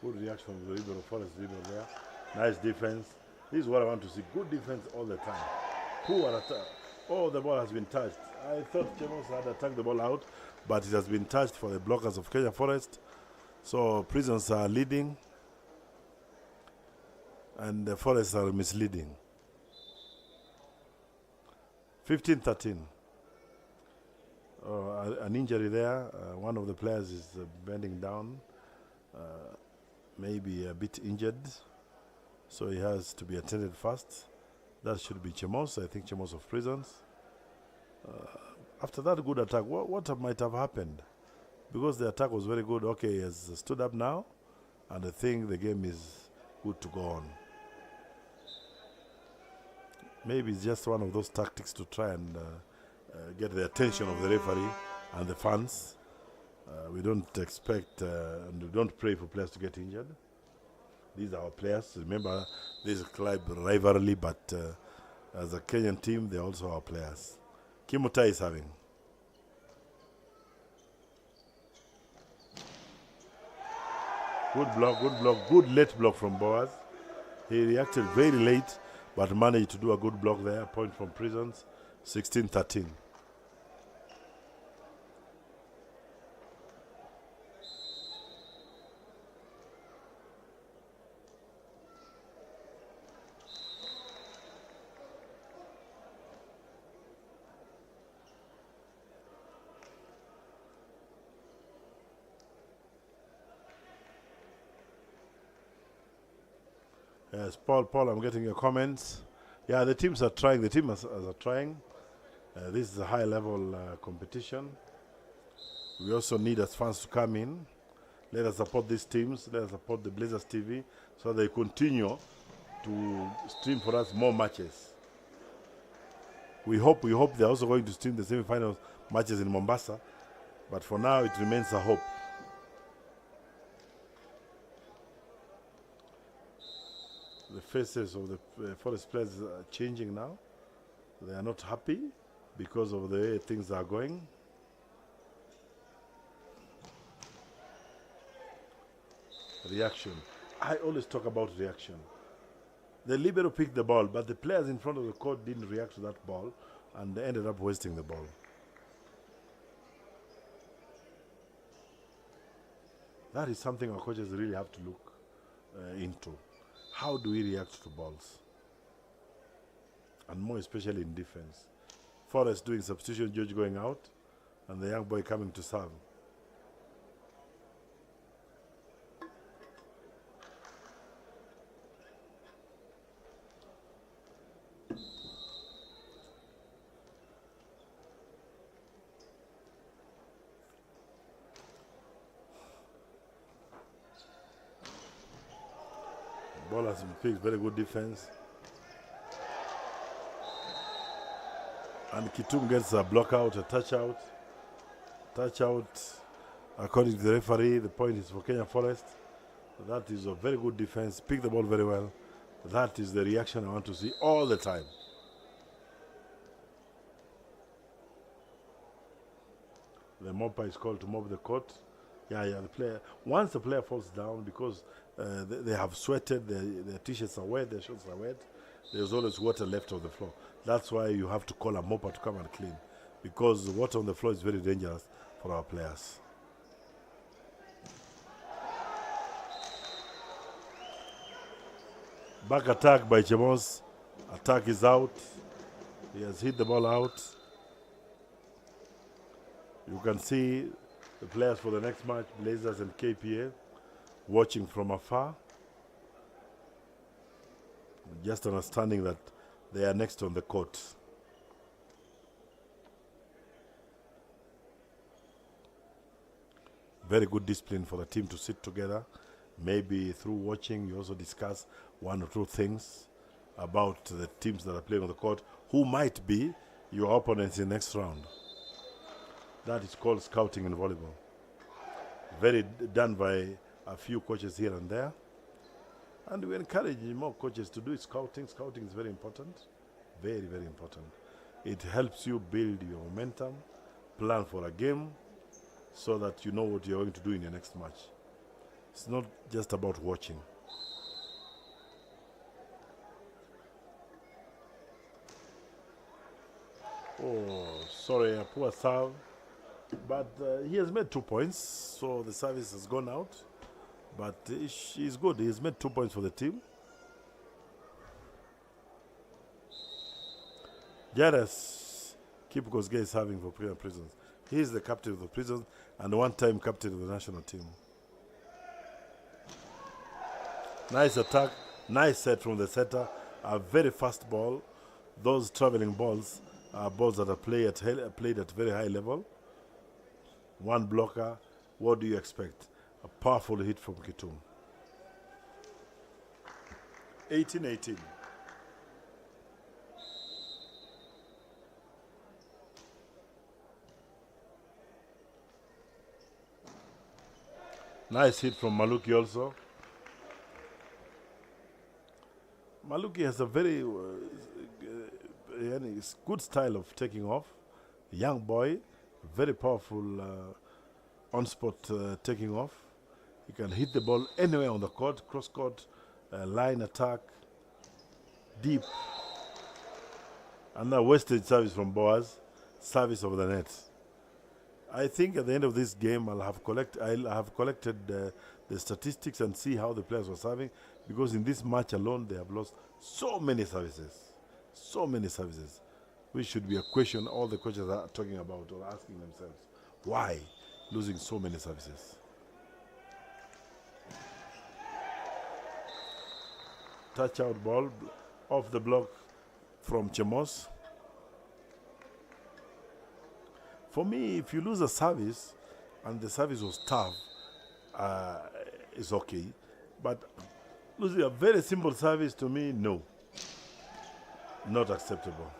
Good reaction from the Libero, Forest Libero there. Nice defense. This is what I want to see. Good defense all the time. Poor attack. Oh, the ball has been touched. I thought Chemos had attacked the ball out, but it has been touched for the blockers of Kenya Forest. So Prisons are leading, and the Forests are misleading. 15-13. An injury there. One of the players is bending down. Maybe a bit injured, so he has to be attended fast. That should be Chemos, I think Chemos of Prisons. After that good attack, what might have happened? Because the attack was very good. Okay, he has stood up now, and I think the game is good to go on. Maybe it's just one of those tactics to try and get the attention of the referee and the fans. We don't expect and we don't pray for players to get injured. These are our players. Remember, this is a club rivalry, but as a Kenyan team, they're also our players. Kimutai is having. Good block, good late block from Boaz. He reacted very late, but managed to do a good block there. Point from Prisons, 16-13. Yes, Paul, I'm getting your comments. Yeah, the teams are trying. The teams are trying. This is a high-level competition. We also need as fans to come in. Let us support these teams. Let us support the Blazers TV so they continue to stream for us more matches. We hope they're also going to stream the semi-final matches in Mombasa. But for now, it remains a hope. The faces of the Forest players are changing now. They are not happy because of the way things are going. Reaction. I always talk about reaction. The libero picked the ball, but the players in front of the court didn't react to that ball, and they ended up wasting the ball. That is something our coaches really have to look into. How do we react to balls? And more especially in defense. Forrest doing substitution, George going out, and the young boy coming to serve. Ball has been picked, very good defense. And Kitum gets a block out, a touch out. Touch out, according to the referee, the point is for Kenya Forest. That is a very good defense, pick the ball very well. That is the reaction I want to see all the time. The mopper is called to mop the court. Yeah, yeah. Once the player falls down, because they have sweated, their t-shirts are wet, their shorts are wet. There's always water left on the floor. That's why you have to call a mopper to come and clean, because the water on the floor is very dangerous for our players. Back attack by Chemos. Attack is out. He has hit the ball out. You can see the players for the next match, Blazers and KPA, watching from afar. Just understanding that they are next on the court. Very good discipline for the team to sit together. Maybe through watching, you also discuss one or two things about the teams that are playing on the court, who might be your opponents in the next round. That is called scouting in volleyball. Very done by a few coaches here and there. And we encourage more coaches to do scouting. Scouting is very important. Very, very important. It helps you build your momentum, plan for a game, so that you know what you're going to do in your next match. It's not just about watching. Oh, sorry, a poor serve. But he has made 2 points, so the service has gone out. But he's good. He has made 2 points for the team. Jairus Kipkosgei is serving for Premier Prisons. He is the captain of the Prisons and one-time captain of the national team. Nice attack, nice set from the setter. A very fast ball. Those traveling balls are balls that are played at very high level. One blocker. What do you expect? A powerful hit from Kitum. 18-18. Nice hit from Maluki also. Maluki has a very good style of taking off. Young boy, very powerful on-spot taking off. He can hit the ball anywhere on the court, cross-court, line attack, deep. And now wasted service from Boaz, service over the net. I think at the end of this game, I'll have collected the statistics and see how the players were serving, because in this match alone, they have lost so many services. So many services. Which should be a question all the coaches are talking about or asking themselves. Why losing so many services? Touch out ball off the block from Chemos. For me, if you lose a service and the service was tough, it's okay. But losing a very simple service, to me, no. Not acceptable.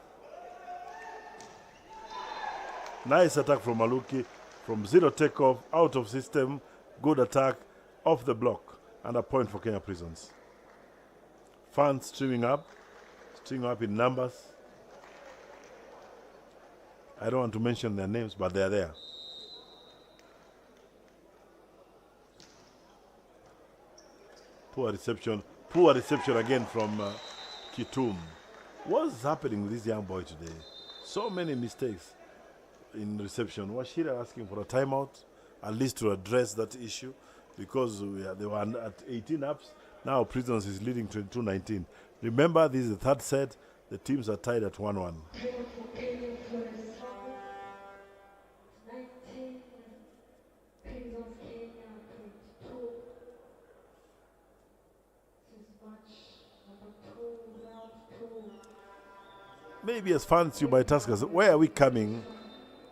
Nice attack from Maluki. From zero takeoff, out of system, good attack, off the block, and a point for Kenya Prisons. Fans streaming up in numbers. I don't want to mention their names, but they are there. Poor reception again from Kitum. What's happening with this young boy today? So many mistakes in reception. Washira asking for a timeout, at least to address that issue, because they were at 18 ups. Now Prisons is leading 22-19. Remember, this is the third set. The teams are tied at 1-1. Maybe as fans, you might ask us, where are we coming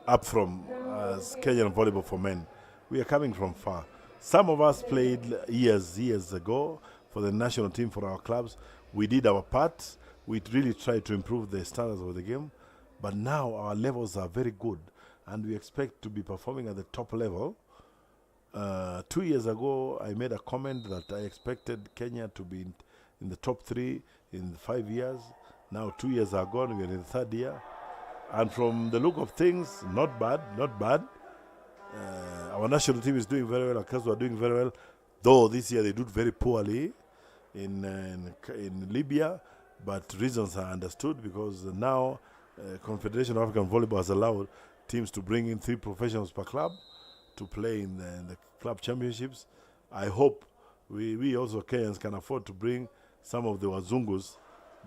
up from as Kenyan volleyball for men? We are coming from far. Some of us played years ago for the national team, for our clubs. We did our part. We really tried to improve the standards of the game. But now our levels are very good, and we expect to be performing at the top level. 2 years ago, I made a comment that I expected Kenya to be in the top 3 in 5 years. Now 2 years are gone, we are in the third year. And from the look of things, not bad. Our national team is doing very well. Our clubs are doing very well. Though this year they did very poorly in Libya, but reasons are understood because now Confederation of African Volleyball has allowed teams to bring in 3 professionals per club to play in the club championships. I hope we also Kenyans can afford to bring some of the Wazungus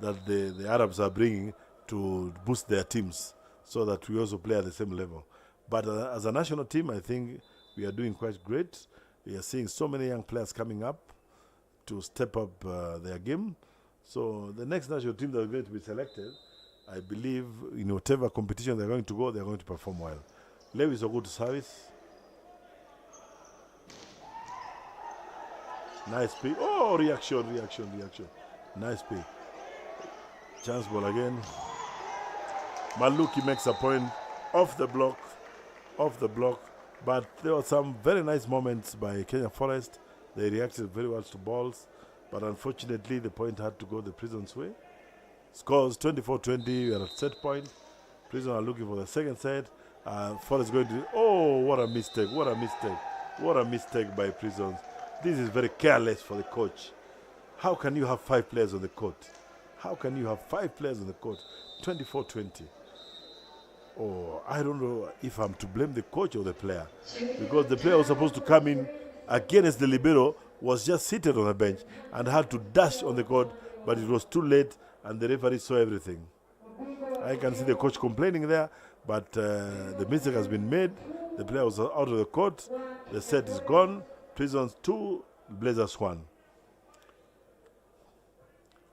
that the Arabs are bringing to boost their teams so that we also play at the same level. But as a national team, I think we are doing quite great. We are seeing so many young players coming up to step up their game. So the next national team that is going to be selected, I believe in whatever competition they're going to go, they're going to perform well. Lewis will go to service. Nice pick. Oh, reaction. Nice pick. Chance ball again. Maluki makes a point off the block. But there were some very nice moments by Kenya Forest. They reacted very well to balls. But unfortunately, the point had to go the Prison's way. Scores 24-20. We are at set point. Prison are looking for the second set. Forest going to... Oh, what a mistake. What a mistake by Prisons. This is very careless for the coach. How can you have 5 players on the court? 24-20. Oh, I don't know if I'm to blame the coach or the player. Because the player was supposed to come in against the libero, was just seated on the bench and had to dash on the court, but it was too late and the referee saw everything. I can see the coach complaining there, but the mistake has been made. The player was out of the court. The set is gone. Prisons 2, Blazers 1.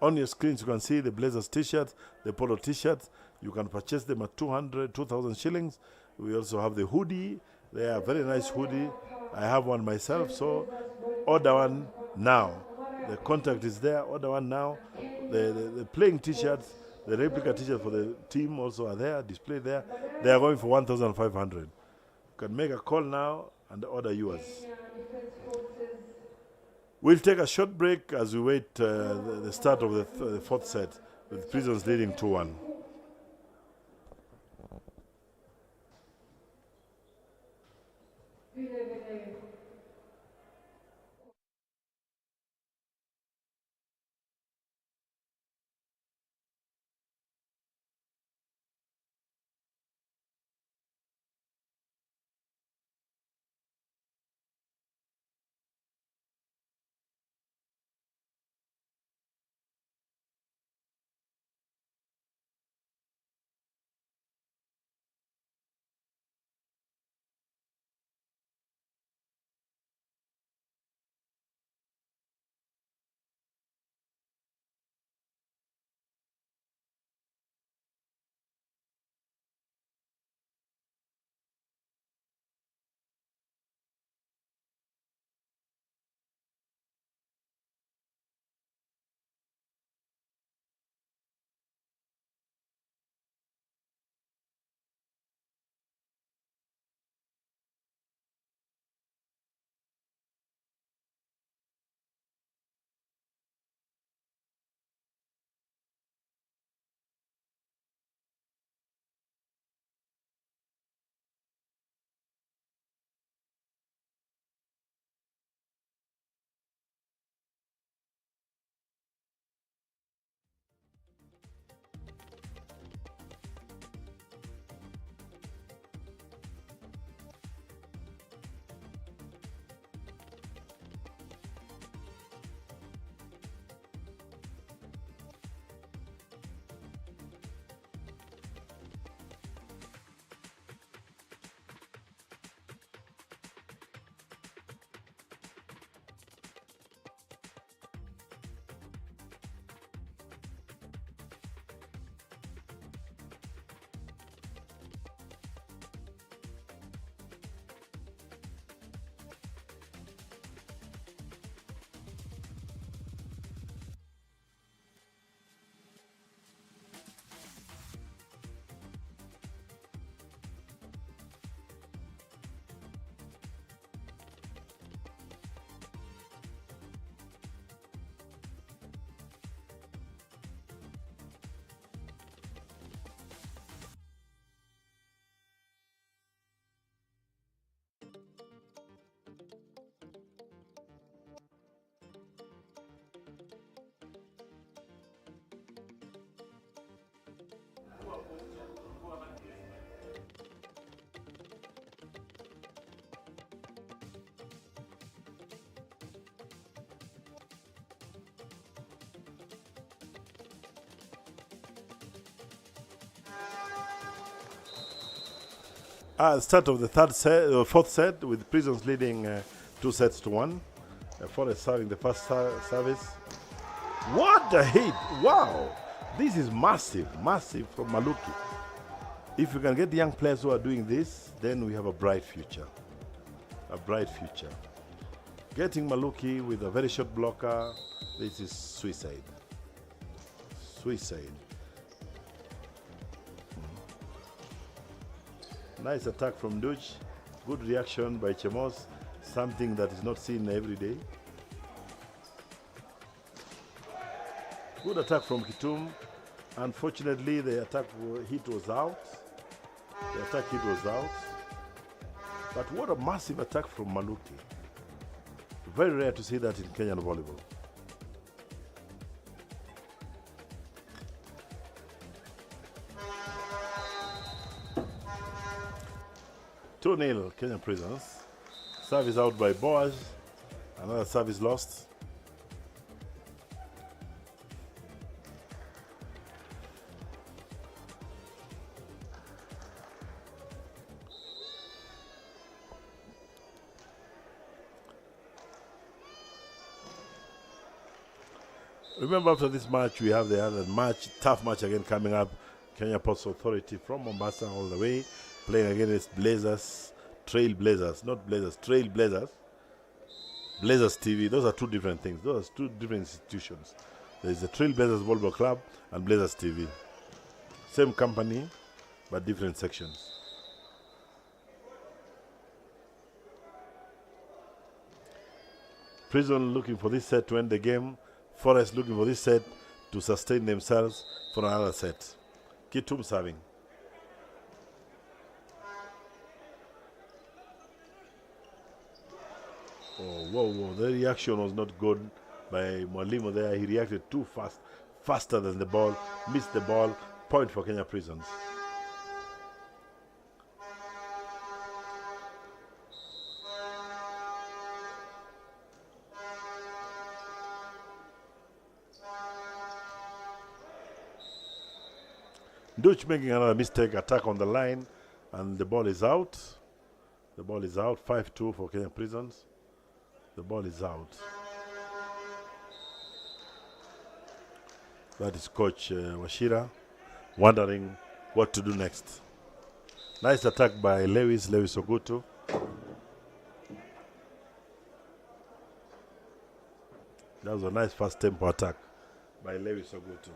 On your screens, you can see the Blazers t-shirts, the polo t-shirts. You can purchase them at 2,000 shillings. We also have the hoodie. They are very nice hoodie. I have one myself, so order one now. The contact is there. Order one now. The playing t-shirts, the replica t-shirts for the team also are there, displayed there. They are going for 1,500. You can make a call now and order yours. We'll take a short break as we wait the start of the 4th set, with Prisons leading 2-1. Start of the third set, fourth set, with Prisons leading 2-1. Forest serving the first service. What a hit! Wow! This is massive, massive from Maluki. If you can get young players who are doing this, then we have a bright future. A bright future. Getting Maluki with a very short blocker, this is suicide. Suicide. Nice attack from Duch. Good reaction by Chemos. Something that is not seen every day. Good attack from Kitum. Unfortunately, the attack hit was out. The attack hit was out. But what a massive attack from Maluki. Very rare to see that in Kenyan volleyball. Two 2-0 Kenyan Prisons. Service out by Boaz. Another service lost. Remember, after this match, we have the other match, tough match again coming up. Kenya Ports Authority from Mombasa all the way, playing against Blazers, Trail Blazers, not Blazers, Trail Blazers. Blazers TV, those are two different things. Those are two different institutions. There is the Trail Blazers Volleyball Club and Blazers TV. Same company, but different sections. Prison looking for this set to end the game. Forest looking for this set to sustain themselves for another set. Kitum serving. Oh, whoa, whoa. The reaction was not good by Mwalimu there. He reacted too fast, faster than the ball, missed the ball. Point for Kenya Prisons. Duch making another mistake, attack on the line, and the ball is out. The ball is out, 5-2 for Kenya Prisons. The ball is out. That is Coach Washira wondering what to do next. Nice attack by Lewis Ogutu. That was a nice fast tempo attack by Lewis Ogutu.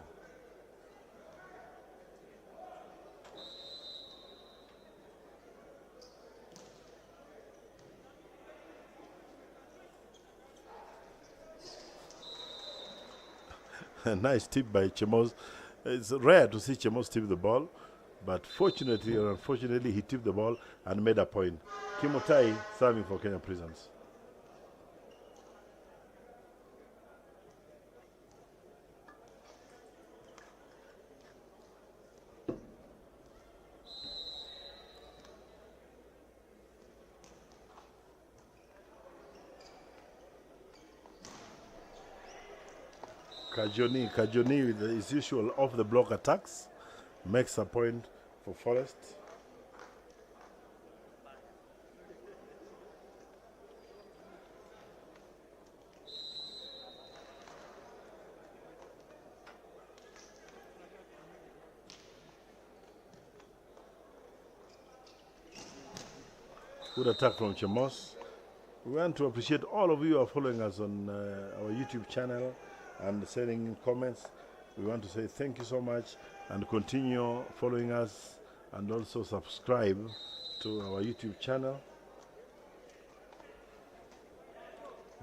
A nice tip by Chemos. It's rare to see Chemos tip the ball, but fortunately or unfortunately, he tipped the ball and made a point. Kimotai serving for Kenya Prisons. Kajoni with his usual off-the-block attacks makes a point for Forest. Good attack from Chemos. We want to appreciate all of you who are following us on our YouTube channel and sending in comments. We want to say thank you so much and continue following us and also subscribe to our YouTube channel.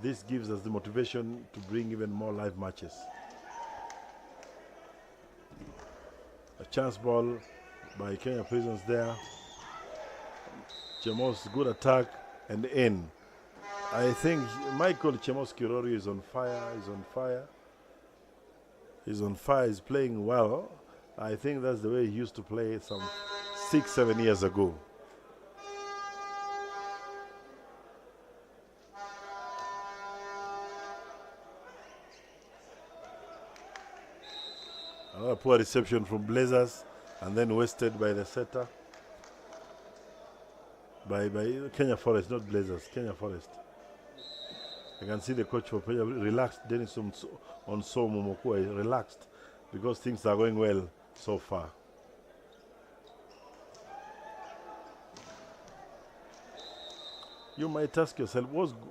This gives us the motivation to bring even more live matches. A chance ball by Kenya Prisons there. Chemos, good attack and in. I think Michael Chemos Kirori is on fire, he's on fire. He's on fire, he's playing well. I think that's the way he used to play some 6-7 years ago. Another poor reception from Blazers, and then wasted by the setter. By Kenya Forest, not Blazers, Kenya Forest. I can see the coach for Kenya relaxed. Dennis on Momokua relaxed because things are going well so far. You might ask yourself,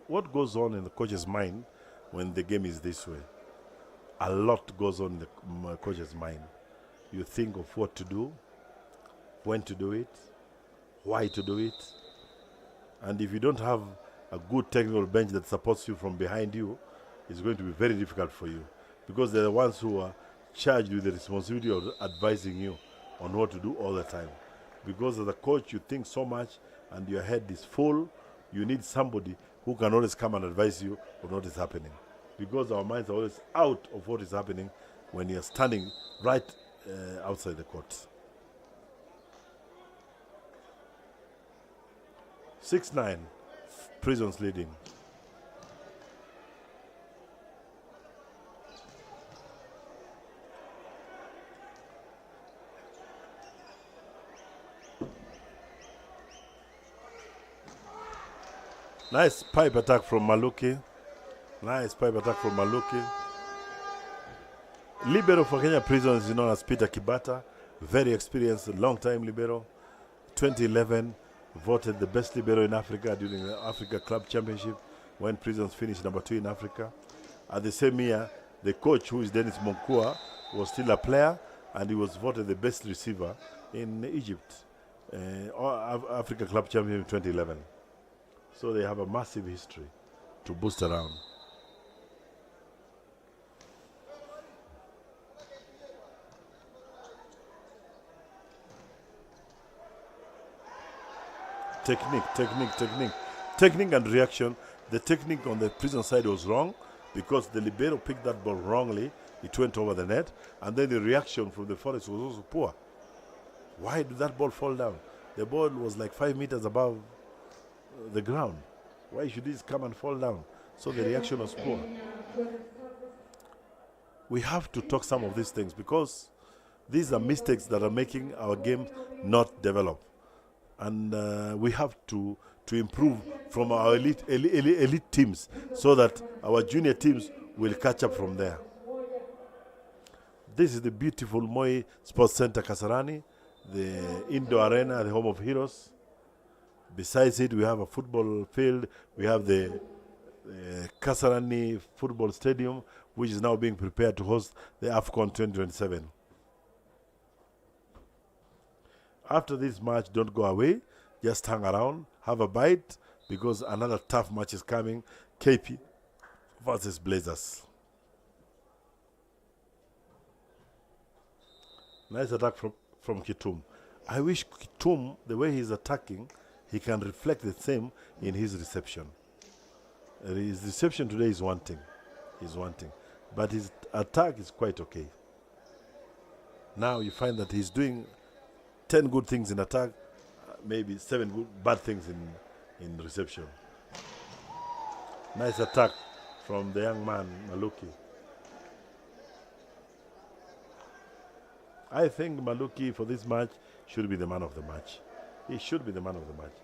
what goes on in the coach's mind when the game is this way? A lot goes on in the coach's mind. You think of what to do, when to do it, why to do it. And if you don't have a good technical bench that supports you from behind you, it's going to be very difficult for you, because they're the ones who are charged with the responsibility of advising you on what to do all the time. Because as a coach, you think so much and your head is full. You need somebody who can always come and advise you on what is happening, because our minds are always out of what is happening when you're standing right outside the court. 6-9, Prisons leading. Nice pipe attack from Maluki. Nice pipe attack from Maluki. Libero for Kenya Prisons is known as Peter Kibata. Very experienced, long-time libero. 2011, voted the best libero in Africa during the Africa Club Championship when Prisons finished number 2 in Africa. At the same year, the coach, who is Dennis Monkua, was still a player, and he was voted the best receiver in Egypt. Africa Club Championship in 2011. So they have a massive history to boost around. Technique and reaction. The technique on the Prison side was wrong because the libero picked that ball wrongly. It went over the net, and then the reaction from the Forest was also poor. Why did that ball fall down? The ball was like 5 meters above the ground. Why should this come and fall down? So the reaction was poor. We have to talk some of these things, because these are mistakes that are making our game not develop. And we have to improve from our elite teams, so that our junior teams will catch up from there. This is the beautiful Moi Sports Center Kasarani, the indoor arena, the home of heroes. Besides it, we have a football field. We have the KASARANI football stadium, which is now being prepared to host the AFCON 2027. After this match, don't go away. Just hang around, have a bite, because another tough match is coming. KP versus Blazers. Nice attack from Kitum. I wish Kitum, the way he's attacking, he can reflect the same in his reception. His reception today is wanting. But his attack is quite okay. Now you find that he's doing 10 good things in attack, maybe 7 bad things in reception. Nice attack from the young man, Maluki. I think Maluki for this match should be the man of the match. He should be the man of the match.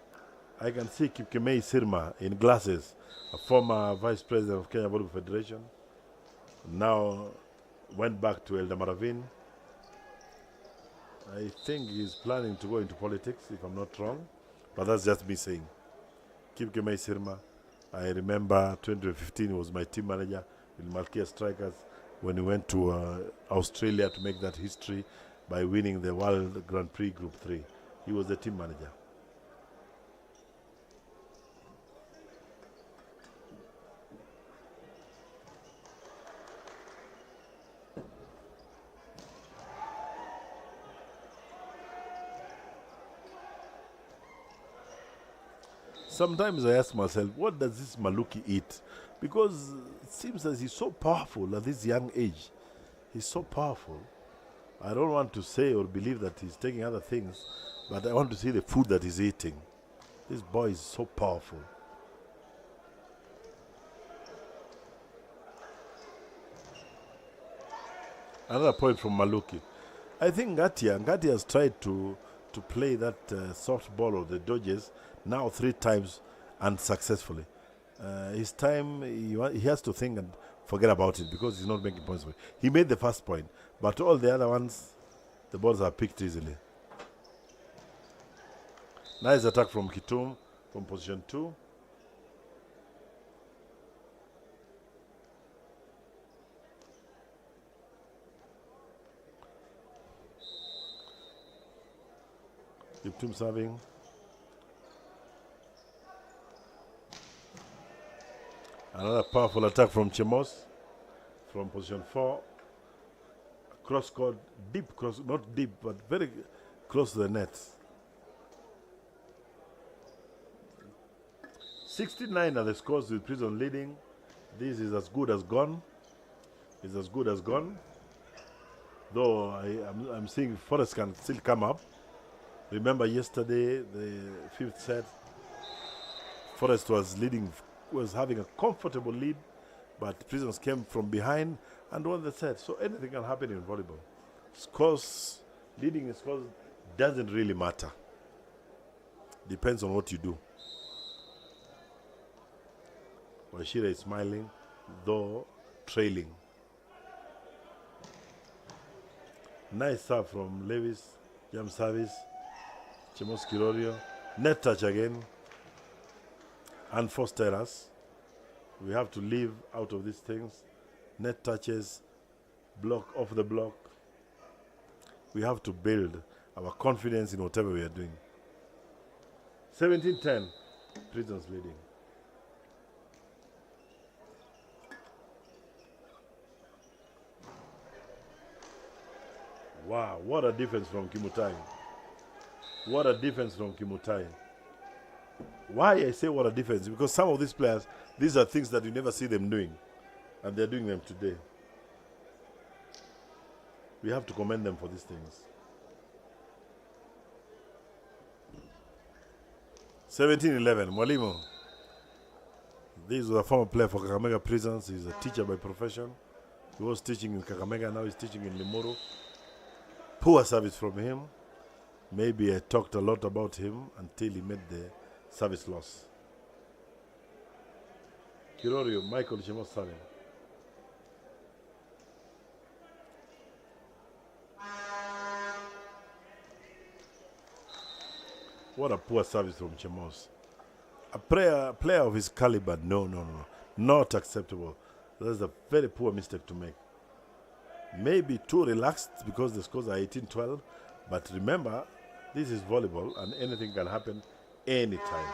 I can see Kipkemei Sirma in glasses, a former vice president of Kenya Volleyball Federation, now went back to Elda Maravin. I think he's planning to go into politics, if I'm not wrong, but that's just me saying. Kipkemei Sirma, I remember 2015 he was my team manager with Malkia Strikers when he went to Australia to make that history by winning the World Grand Prix Group 3. He was the team manager. Sometimes I ask myself, what does this Maluki eat? Because it seems as he's so powerful at this young age. He's so powerful. I don't want to say or believe that he's taking other things, but I want to see the food that he's eating. This boy is so powerful. Another point from Maluki. I think Ngati has tried to play that soft ball of the Dodgers now 3 times unsuccessfully. His time, he has to think and forget about it because he's not making points. He made the first point, but all the other ones, the balls are picked easily. Nice attack from Kitum from position 2. Kitum serving. Another powerful attack from Chemos from position 4. Cross court, deep cross, not deep, but very close to the net. 69 are the scores with Prison leading. This is as good as gone. It's as good as gone. Though I'm seeing Forest can still come up. Remember yesterday, the 5th set, Forest was leading, was having a comfortable lead, but Prisons came from behind and won the set. So anything can happen in volleyball. Scores, leading scores doesn't really matter. Depends on what you do. Washira is smiling, though trailing. Nice serve from Levis, jump service. Chemos Kirorio, net touch again, unforced errors. We have to leave out of these things. Net touches, block off the block. We have to build our confidence in whatever we are doing. 17-10, Prisons leading. Wow, what a defense from Kimutai. What a defense from Kimutai. Why I say what a defense? Because some of these players, these are things that you never see them doing. And they're doing them today. We have to commend them for these things. 17-11, Mwalimu. This was a former player for Kakamega Prisons. He's a teacher by profession. He was teaching in Kakamega, now he's teaching in Limuru. Poor service from him. Maybe I talked a lot about him until he made the service loss. Kirorio, Michael Chemos serving. What a poor service from Chemos. A player of his caliber, no. Not acceptable. That's a very poor mistake to make. Maybe too relaxed because the scores are 18-12. But remember, this is volleyball and anything can happen anytime.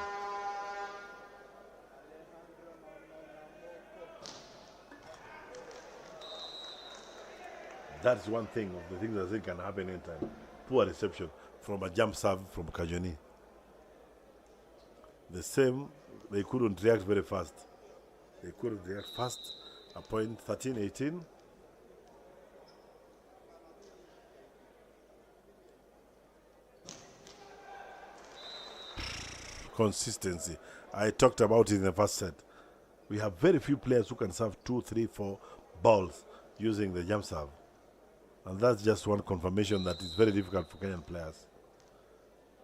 That's one thing of the things I think can happen anytime. Poor reception from a jump serve from Kajoni. The same, they couldn't react very fast. They couldn't react fast. A point 13-18. Consistency. I talked about it in the first set. We have very few players who can serve 2, 3, 4 balls using the jump serve. And that's just one confirmation that it's very difficult for Kenyan players.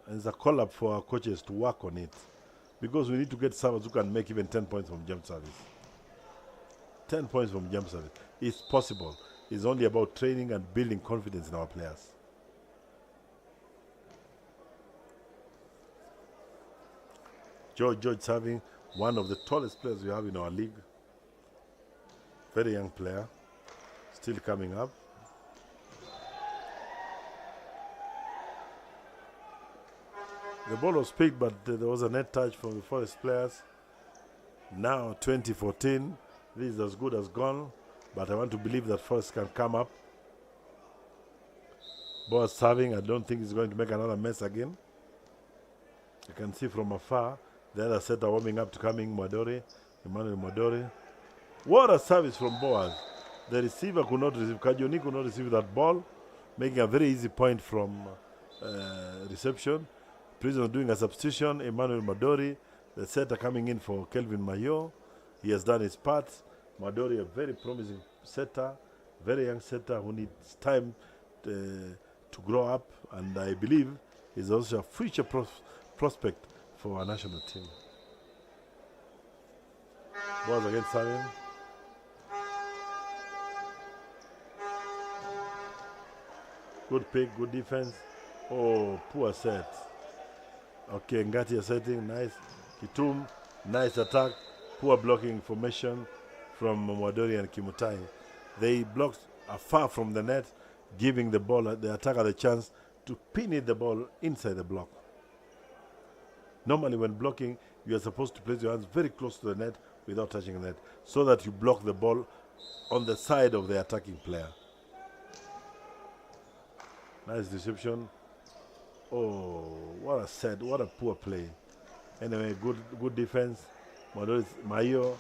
And it's a call up for our coaches to work on it. Because we need to get servers who can make even 10 points from jump service. 10 points from jump service. It's possible. It's only about training and building confidence in our players. George serving, one of the tallest players we have in our league. Very young player, still coming up. The ball was picked, but there was a net touch from the Forest players. Now 2014, this is as good as gone, but I want to believe that Forest can come up. Ball serving, I don't think he's going to make another mess again. You can see from afar. The other set are warming up to coming, Emmanuel Mwadore. What a service from Boaz. The receiver could not receive, Kajoni could not receive that ball. making a very easy point from reception. Prisons doing a substitution. Emmanuel Madori, the setter, coming in for Kelvin Mayo. He has done his part. Madori, a very promising setter, very young setter who needs time to grow up, and I believe is also a future prospect for our national team. Balls against Samuel. Good pick, good defense. Oh, poor set. Okay, Ngati setting, nice. Kitum, nice attack. Poor blocking formation from Mwadori and Kimutai. They blocked far from the net, giving the attacker the chance to pin the ball inside the block. Normally when blocking, you are supposed to place your hands very close to the net without touching the net, so that you block the ball on the side of the attacking player. Nice reception. Oh, what a set, what a poor play. Anyway, good defense. Mayo.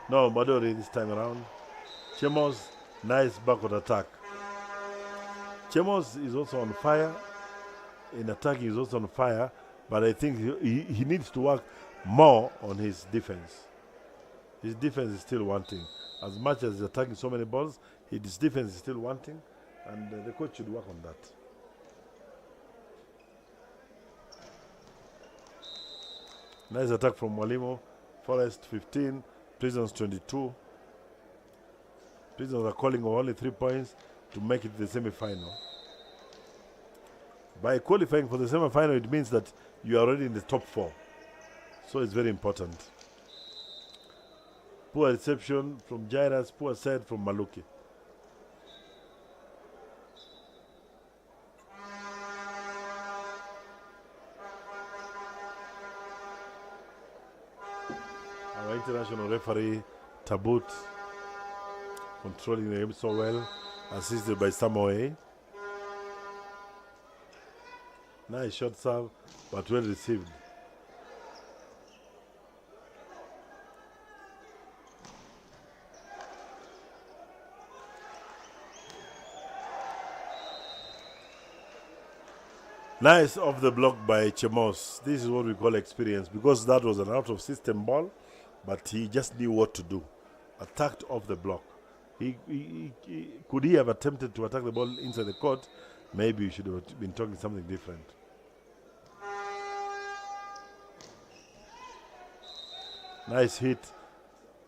No, Madori this time around. Chemos, nice backward attack. Chemos is also on fire. In attacking, he's also on fire. But I think he needs to work more on his defense. His defense is still wanting. As much as he's attacking so many balls, his defense is still wanting. And the coach should work on that. Nice attack from Mwalimu. Forest 15, Prisons 22. Prisons are calling for only 3 points to make it the semi-final. By qualifying for the semi-final, it means that you are already in the top 4. So it's very important. Poor reception from Jairus, poor set from Maluki. Our international referee, Tabut, controlling the game so well, assisted by Samoe. Nice shot serve, but well received. Nice off the block by Chemos. This is what we call experience, because that was an out-of-system ball, but he just knew what to do. Attacked off the block. Could he have attempted to attack the ball inside the court? Maybe you should have been talking something different. Nice hit.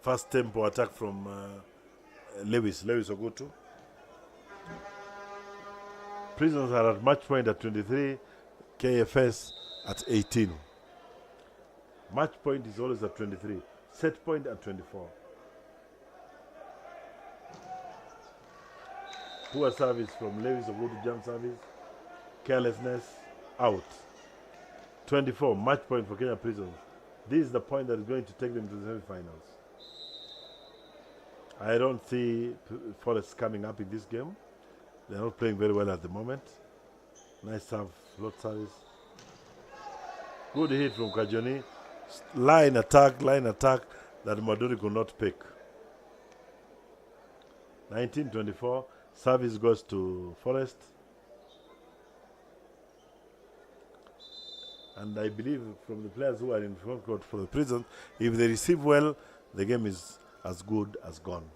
Fast tempo attack from Lewis Ogutu. Prisons are at match point at 23, KFS at 18. Match point is always at 23. Set point at 24. Poor service from Lewis Ogutu, jump service. Carelessness, out. 24, match point for Kenya Prisons. This is the point that is going to take them to the semi-finals. I don't see Forest coming up in this game. They're not playing very well at the moment. Nice serve, float service. Good hit from Kajoni. Line attack that Maduri could not pick. 19-24, service goes to Forest. And I believe from the players who are in front court for the Prisons, if they receive well, the game is as good as gone.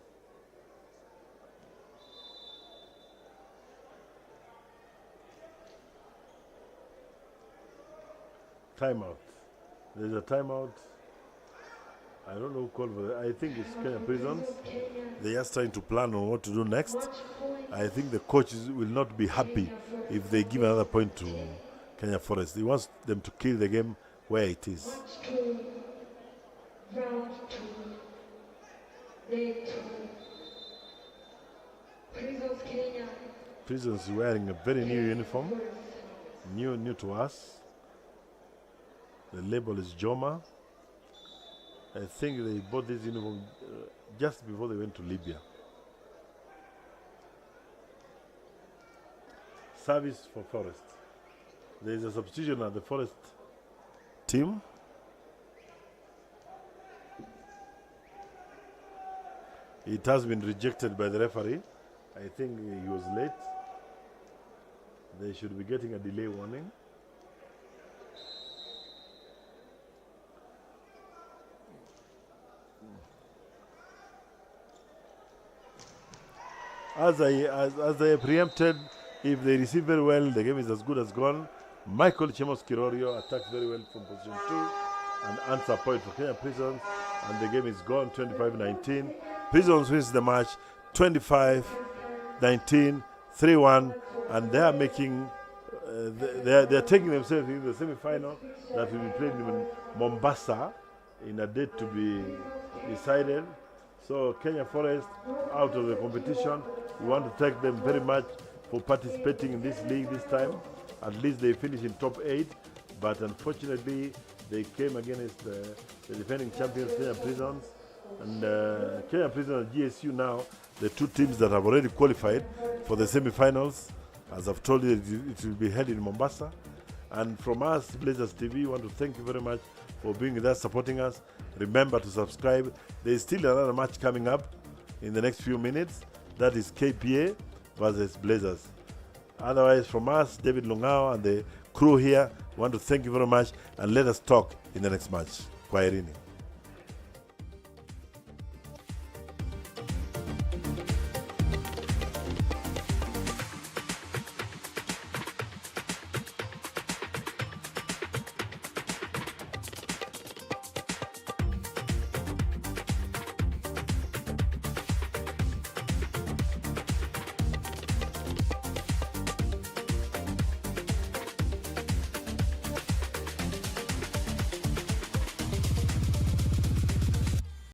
Timeout. There's a timeout. I don't know who called for that. I think it's Kenya Prisons. They're just trying to plan on what to do next. I think the coaches will not be happy if they give another point to Kenya Forest. He wants them to kill the game where it is. Round 2. Day 2. Prisons Kenya. Prisons wearing a very new uniform. New to us. The label is Joma. I think they bought this uniform just before they went to Libya. Service for Forest. There is a substitution at the Forest team. It has been rejected by the referee. I think he was late. They should be getting a delay warning. As I preempted, if they receive very well, the game is as good as gone. Michael Chemos Kirorio attacks very well from position 2 and answer point for Kenya Prisons, and the game is gone 25-19. Prisons wins the match 25-19, 3-1, and they are making they are taking themselves in the semi-final that will be played in Mombasa in a date to be decided. So Kenya Forest out of the competition. We want to thank them very much for participating in this league this time. At least they finished in top 8, but unfortunately they came against the defending champions Kenya Prisons. And Kenya Prisons and GSU now, the two teams that have already qualified for the semi-finals. As I've told you, it will be held in Mombasa. And from us, Blazers TV, we want to thank you very much for being with us, supporting us. Remember to subscribe. There is still another match coming up in the next few minutes. That is KPA versus Blazers. Otherwise, from us, David Lungao and the crew here, we want to thank you very much, and let us talk in the next match. Kwaherini.